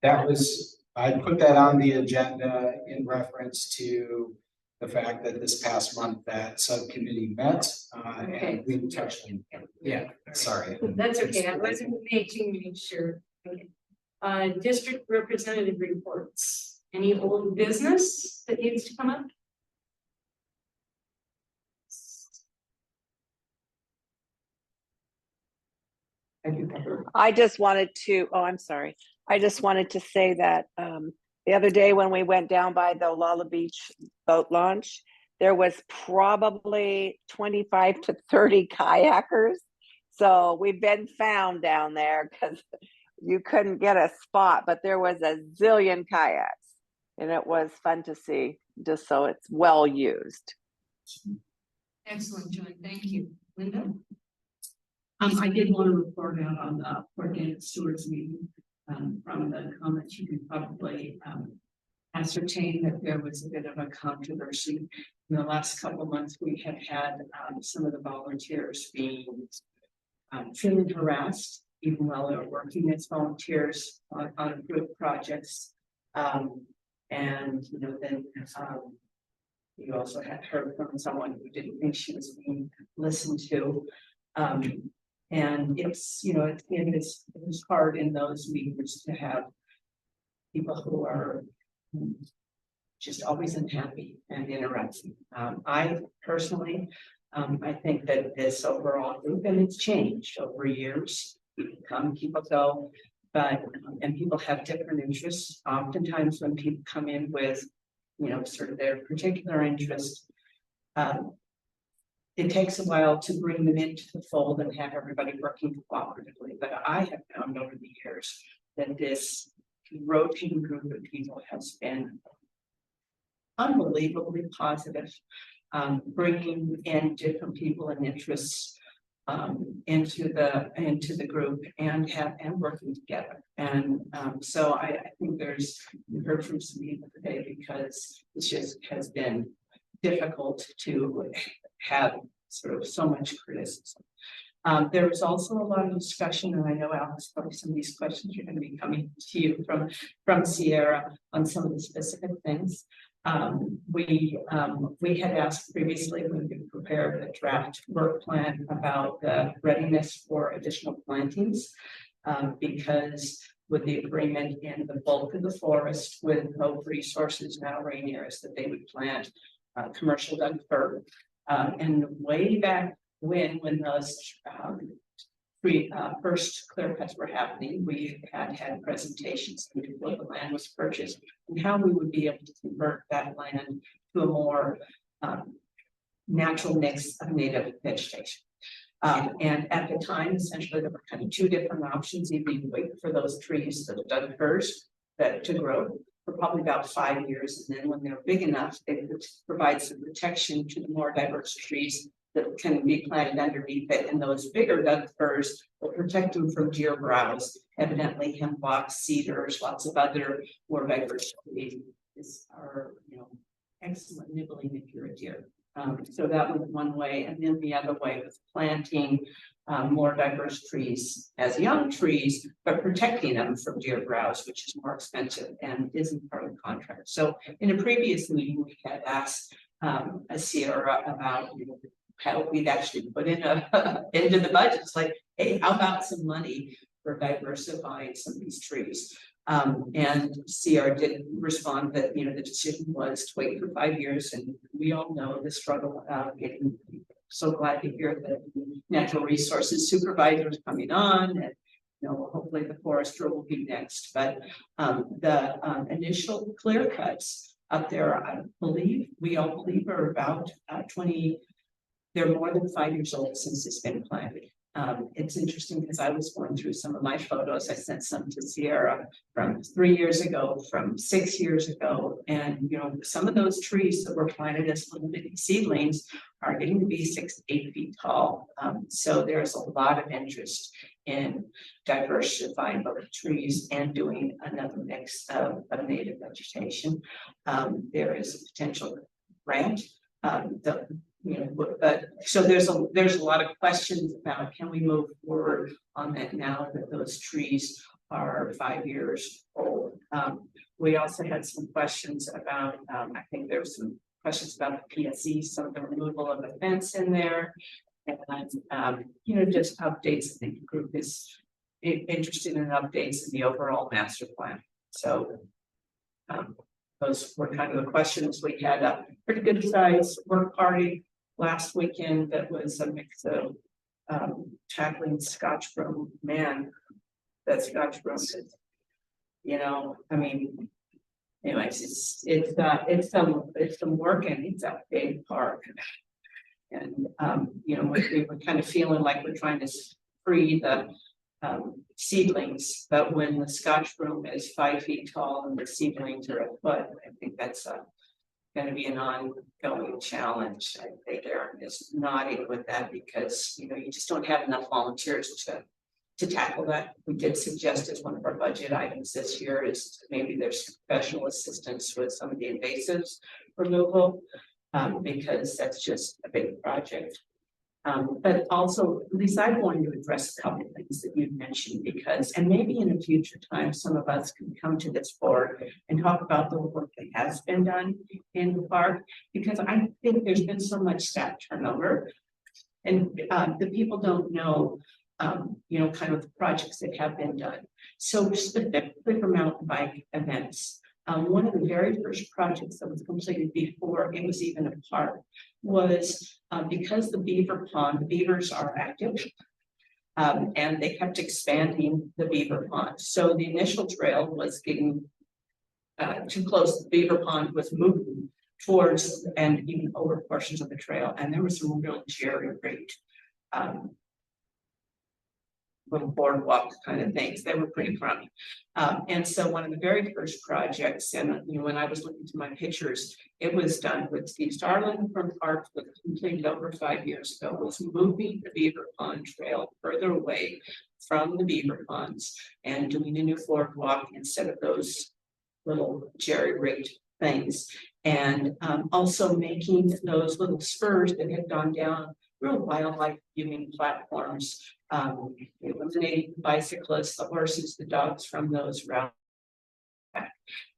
Speaker 5: That was, I put that on the agenda in reference to the fact that this past month that subcommittee met, and we touched on, yeah, sorry.
Speaker 1: That's okay, I wasn't making sure. Okay. District representative reports. Any old business that needs to come up?
Speaker 19: I just wanted to, oh, I'm sorry. I just wanted to say that the other day when we went down by the Lala Beach boat launch, there was probably 25 to 30 kayakers. So we've been found down there because you couldn't get a spot, but there was a zillion kayaks and it was fun to see, just so it's well used.
Speaker 1: Excellent, John, thank you. Linda?
Speaker 6: I did want to report out on the organic stewards meeting. From the comments, you can probably ascertain that there was a bit of a controversy. In the last couple of months, we have had some of the volunteers being feeling harassed, even while they were working as volunteers on group projects. And you know, then you also had heard from someone who didn't think she was being listened to. And it's, you know, it is hard in those meetings to have people who are just always unhappy and interrupting. I personally, I think that this overall group, and it's changed over years, people come, people go, but, and people have different interests. Oftentimes when people come in with, you know, sort of their particular interest, it takes a while to bring them into the fold and have everybody working cooperatively. But I have found over the years that this rotating group of people has been unbelievably positive, bringing in different people and interests into the group and working together. And so I think we heard from some people today because it just has been difficult to have sort of so much criticism. There was also a lot of discussion, and I know Alex, probably some of these questions are going to be coming to you from Sierra on some of the specific things. We had asked previously when we prepared a draft work plan about the readiness for additional plantings, because
Speaker 18: with the agreement in the bulk of the forest with Hope Resources, now Rainiers, that they would plant commercial Doug fir. And way back when those first clear cuts were happening, we had presentations before the land was purchased and how we would be able to convert that land to a more natural mix of native vegetation. And at the time, essentially, there were kind of two different options. Either you wait for those trees, the Doug firs, to grow for probably about 5 years. And then when they're big enough, they would provide some protection to the more diverse trees that can be planted underneath it. And those bigger Doug firs will protect them from deer browse, evidently hemlocks, cedars, lots of other more diverse trees are, excellent nibbling if you're a deer. So that was one way, and then the other way was planting more diverse trees as young trees, but protecting them from deer browse, which is more expensive and isn't part of the contract. So in a previous meeting, we had asked a Sierra about how we'd actually put in into the budget. It's like, hey, how about some money for diversifying some of these trees? And Sierra did respond that, the decision was to wait for 5 years, and we all know the struggle of getting. So glad to hear that natural resources supervisor is coming on, and hopefully the forester will be next. But the initial clear cuts up there, we all believe are about 20. They're more than 5 years old since it's been planted. It's interesting because I was going through some of my photos. I sent some to Sierra from 3 years ago, from 6 years ago. And, some of those trees that were planted as little bitty seedlings are getting to be 6 to 8 feet tall. So there's a lot of interest in diversifying both trees and doing another mix of native vegetation. There is a potential grant. But so there's a lot of questions about, can we move forward on that now that those trees are 5 years old? We also had some questions about, I think there's some questions about the PSE, some of the removal of the fence in there. And, just updates. I think the group is interested in updates in the overall master plan. So those were kind of the questions. We had a pretty good size work party last weekend that was a mix of tackling Scotch Broom. Man, that Scotch Broom is, anyways, it's some work, and it's a big park. And we were kind of feeling like we're trying to free the seedlings, but when the Scotch Broom is 5 feet tall and the seedlings are a foot, I think that's going to be an ongoing challenge. I think Aaron is nodding with that because you just don't have enough volunteers to tackle that. We did suggest as one of our budget items this year is maybe there's professional assistance with some of the invasives removal, because that's just a big project. But also, Lisa, I wanted to address a couple of things that you've mentioned and maybe in a future time, some of us can come to this board and talk about the work that has been done in the park, because I think there's been so much staff turnover, and the people don't know, kind of the projects that have been done. So specifically for mountain bike events, one of the very first projects that was completed before it was even a park was because the beavers are active, and they kept expanding the beaver pond. So the initial trail was getting too close. The beaver pond was moving towards and even over portions of the trail, and there was some real jerry-rigged little boardwalk kind of things. They were pretty crummy. And so one of the very first projects, and when I was looking to my pictures, it was done with Steve Starlin from Parks, but completed over 5 years ago, was moving the Beaver Pond Trail further away from the beaver ponds and doing a new boardwalk instead of those little jerry-rigged things. And also making those little spurs that had gone down real wildlife viewing platforms, eliminating the bicyclists, the horses, the dogs from those routes.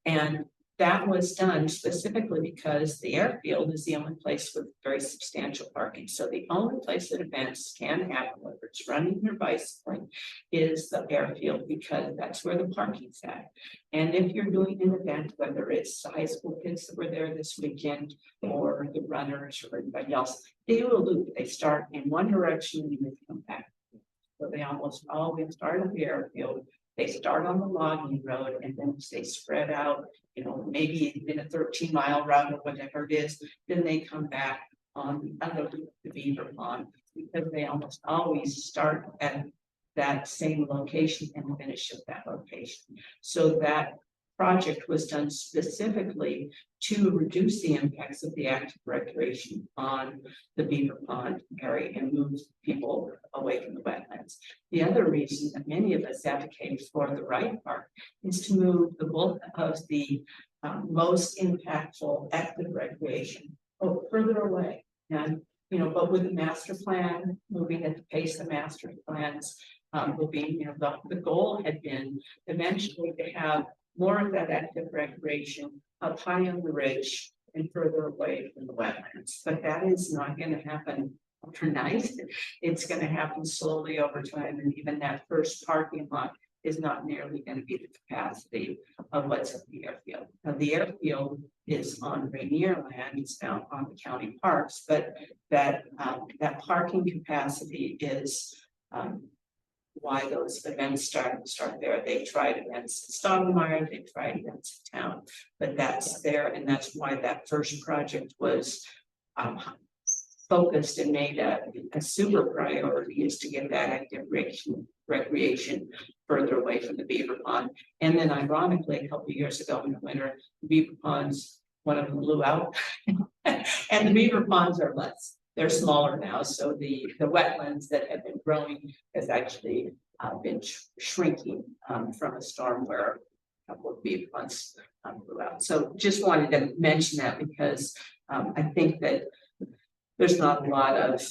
Speaker 18: And
Speaker 6: that was done specifically because the airfield is the only place with very substantial parking. So the only place that events can happen, whether it's running or bicycling, is the airfield, because that's where the parking's at. And if you're doing an event, whether it's the high school kids that were there this weekend or the runners or anybody else, they do a loop. They start in one direction and they come back. So they almost always start at the airfield. They start on the logging road and then they spread out, maybe in a 13-mile route or whatever it is. Then they come back on the other loop, the Beaver Pond, because they almost always start at that same location and finish at that location. So that project was done specifically to reduce the impacts of the active recreation on the Beaver Pond area and move people away from the wetlands. The other reason that many of us advocated for the Wright Park is to move the bulk of the most impactful active recreation further away. And, but with the master plan, moving at the pace the master plans moving, the goal had been eventually to have more of that active recreation up high on the ridge and further away from the wetlands. But that is not going to happen overnight. It's going to happen slowly over time. And even that first parking lot is not nearly going to be the capacity of what's at the airfield. Now, the airfield is on Rainier land, it's now on the county parks, but that parking capacity is why those events start there. They tried events in Stonemeyer, they tried events in town, but that's there, and that's why that first project was focused and made a super priority, is to get that active recreation further away from the Beaver Pond. And then ironically, a couple of years ago in the winter, the Beaver Ponds, one of them blew out and the Beaver Ponds are less. They're smaller now, so the wetlands that have been growing has actually been shrinking from a storm where a couple of beaver ponds blew out. So just wanted to mention that because I think that there's not a lot of,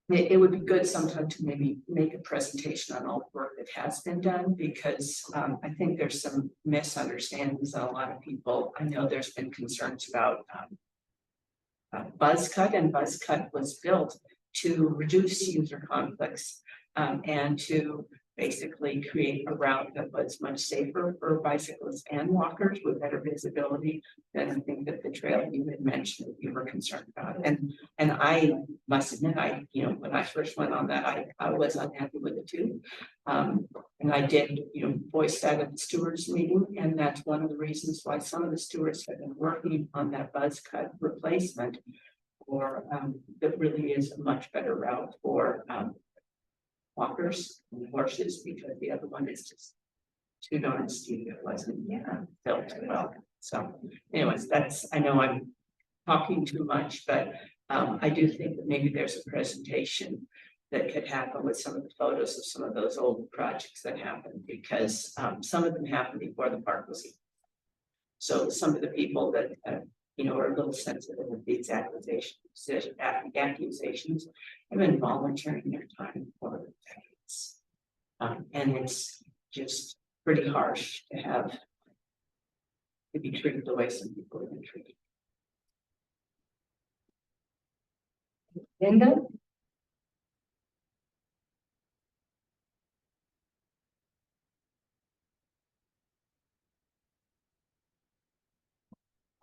Speaker 6: it would be good sometime to maybe make a presentation on all the work that has been done, because I think there's some misunderstandings that a lot of people, I know there's been concerns about Buzzcut, and Buzzcut was built to reduce user conflicts and to basically create a route that was much safer for bicyclists and walkers with better visibility than I think that the trail you had mentioned that you were concerned about. And I must admit, when I first went on that, I was unhappy with it too. And I did, voice that at the stewards meeting, and that's one of the reasons why some of the stewards have been working on that Buzzcut replacement, or that really is a much better route for walkers and horses, because the other one is just too darn steep. It wasn't built well. So anyways, I know I'm talking too much, but I do think that maybe there's a presentation that could happen with some of the photos of some of those old projects that happened, because some of them happened before the park was even. So some of the people that are a little sensitive with these accusations have been volunteering their time for decades. And it's just pretty harsh to be treated the way some people have been treated. Linda?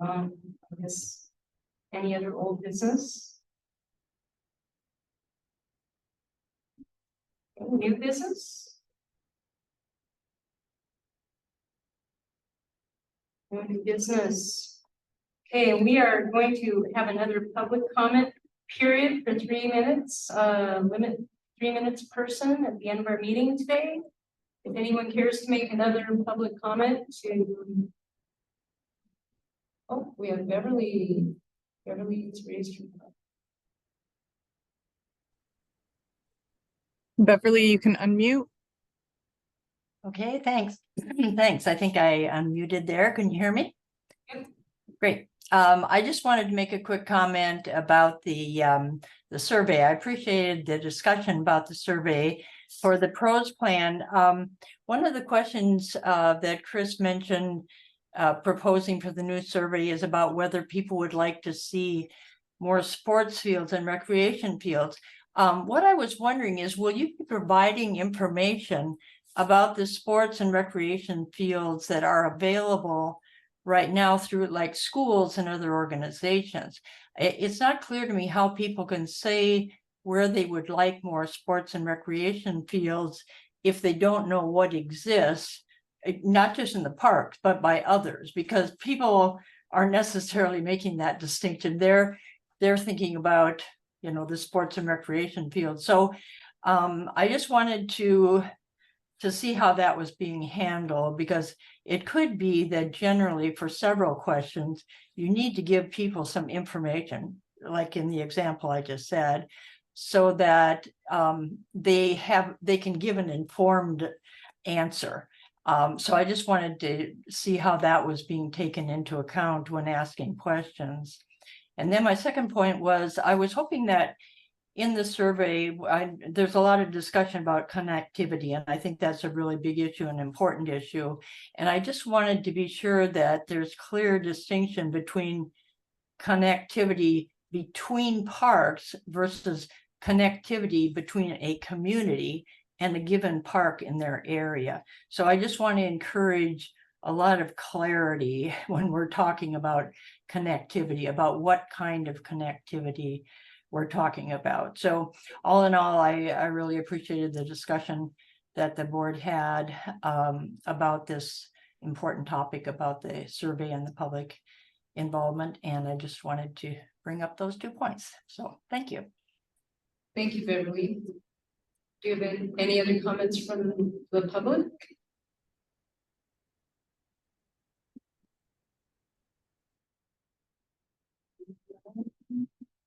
Speaker 6: I guess any other old business? Any new business? New business. Okay, and we are going to have another public comment period for 3 minutes. Limit 3 minutes person at the end of our meeting today. If anyone cares to make another public comment to. Oh, we have Beverly. Beverly's raised her hand.
Speaker 11: Beverly, you can unmute.
Speaker 21: Okay, thanks. Thanks. I think I unmuted there. Can you hear me?
Speaker 1: Yep.
Speaker 21: Great. I just wanted to make a quick comment about the survey. I appreciated the discussion about the survey for the pros plan. One of the questions that Chris mentioned proposing for the new survey is about whether people would like to see more sports fields and recreation fields. What I was wondering is, will you be providing information about the sports and recreation fields that are available right now through like schools and other organizations? It's not clear to me how people can say where they would like more sports and recreation fields if they don't know what exists, not just in the parks, but by others, because people aren't necessarily making that distinction. They're thinking about, you know, the sports and recreation field. So I just wanted to see how that was being handled, because it could be that generally for several questions, you need to give people some information, like in the example I just said, so that they can give an informed answer. So I just wanted to see how that was being taken into account when asking questions. And then my second point was, I was hoping that in the survey, there's a lot of discussion about connectivity, and I think that's a really big issue, an important issue. And I just wanted to be sure that there's clear distinction between connectivity between parks versus connectivity between a community and a given park in their area. So I just want to encourage a lot of clarity when we're talking about connectivity, about what kind of connectivity we're talking about. So all in all, I really appreciated the discussion that the board had about this important topic about the survey and the public involvement. And I just wanted to bring up those 2 points. So thank you.
Speaker 1: Thank you, Beverly. Do you have any other comments from the public?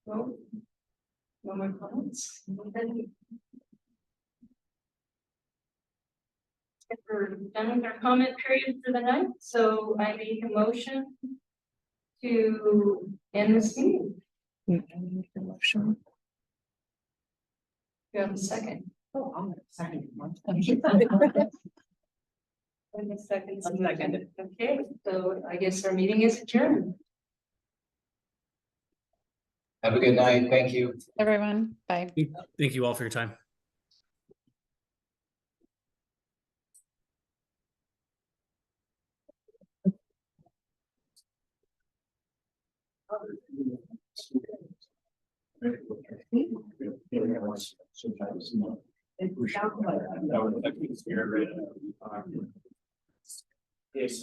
Speaker 1: No? No more comments? We're done with our comment period for the night, so I make a motion to end this meeting. You have a second? Oh, I'm gonna second. And a second. Okay, so I guess our meeting is adjourned.
Speaker 5: Have a good night. Thank you.
Speaker 4: Everyone, bye.
Speaker 9: Thank you all for your time.
Speaker 7: Yes,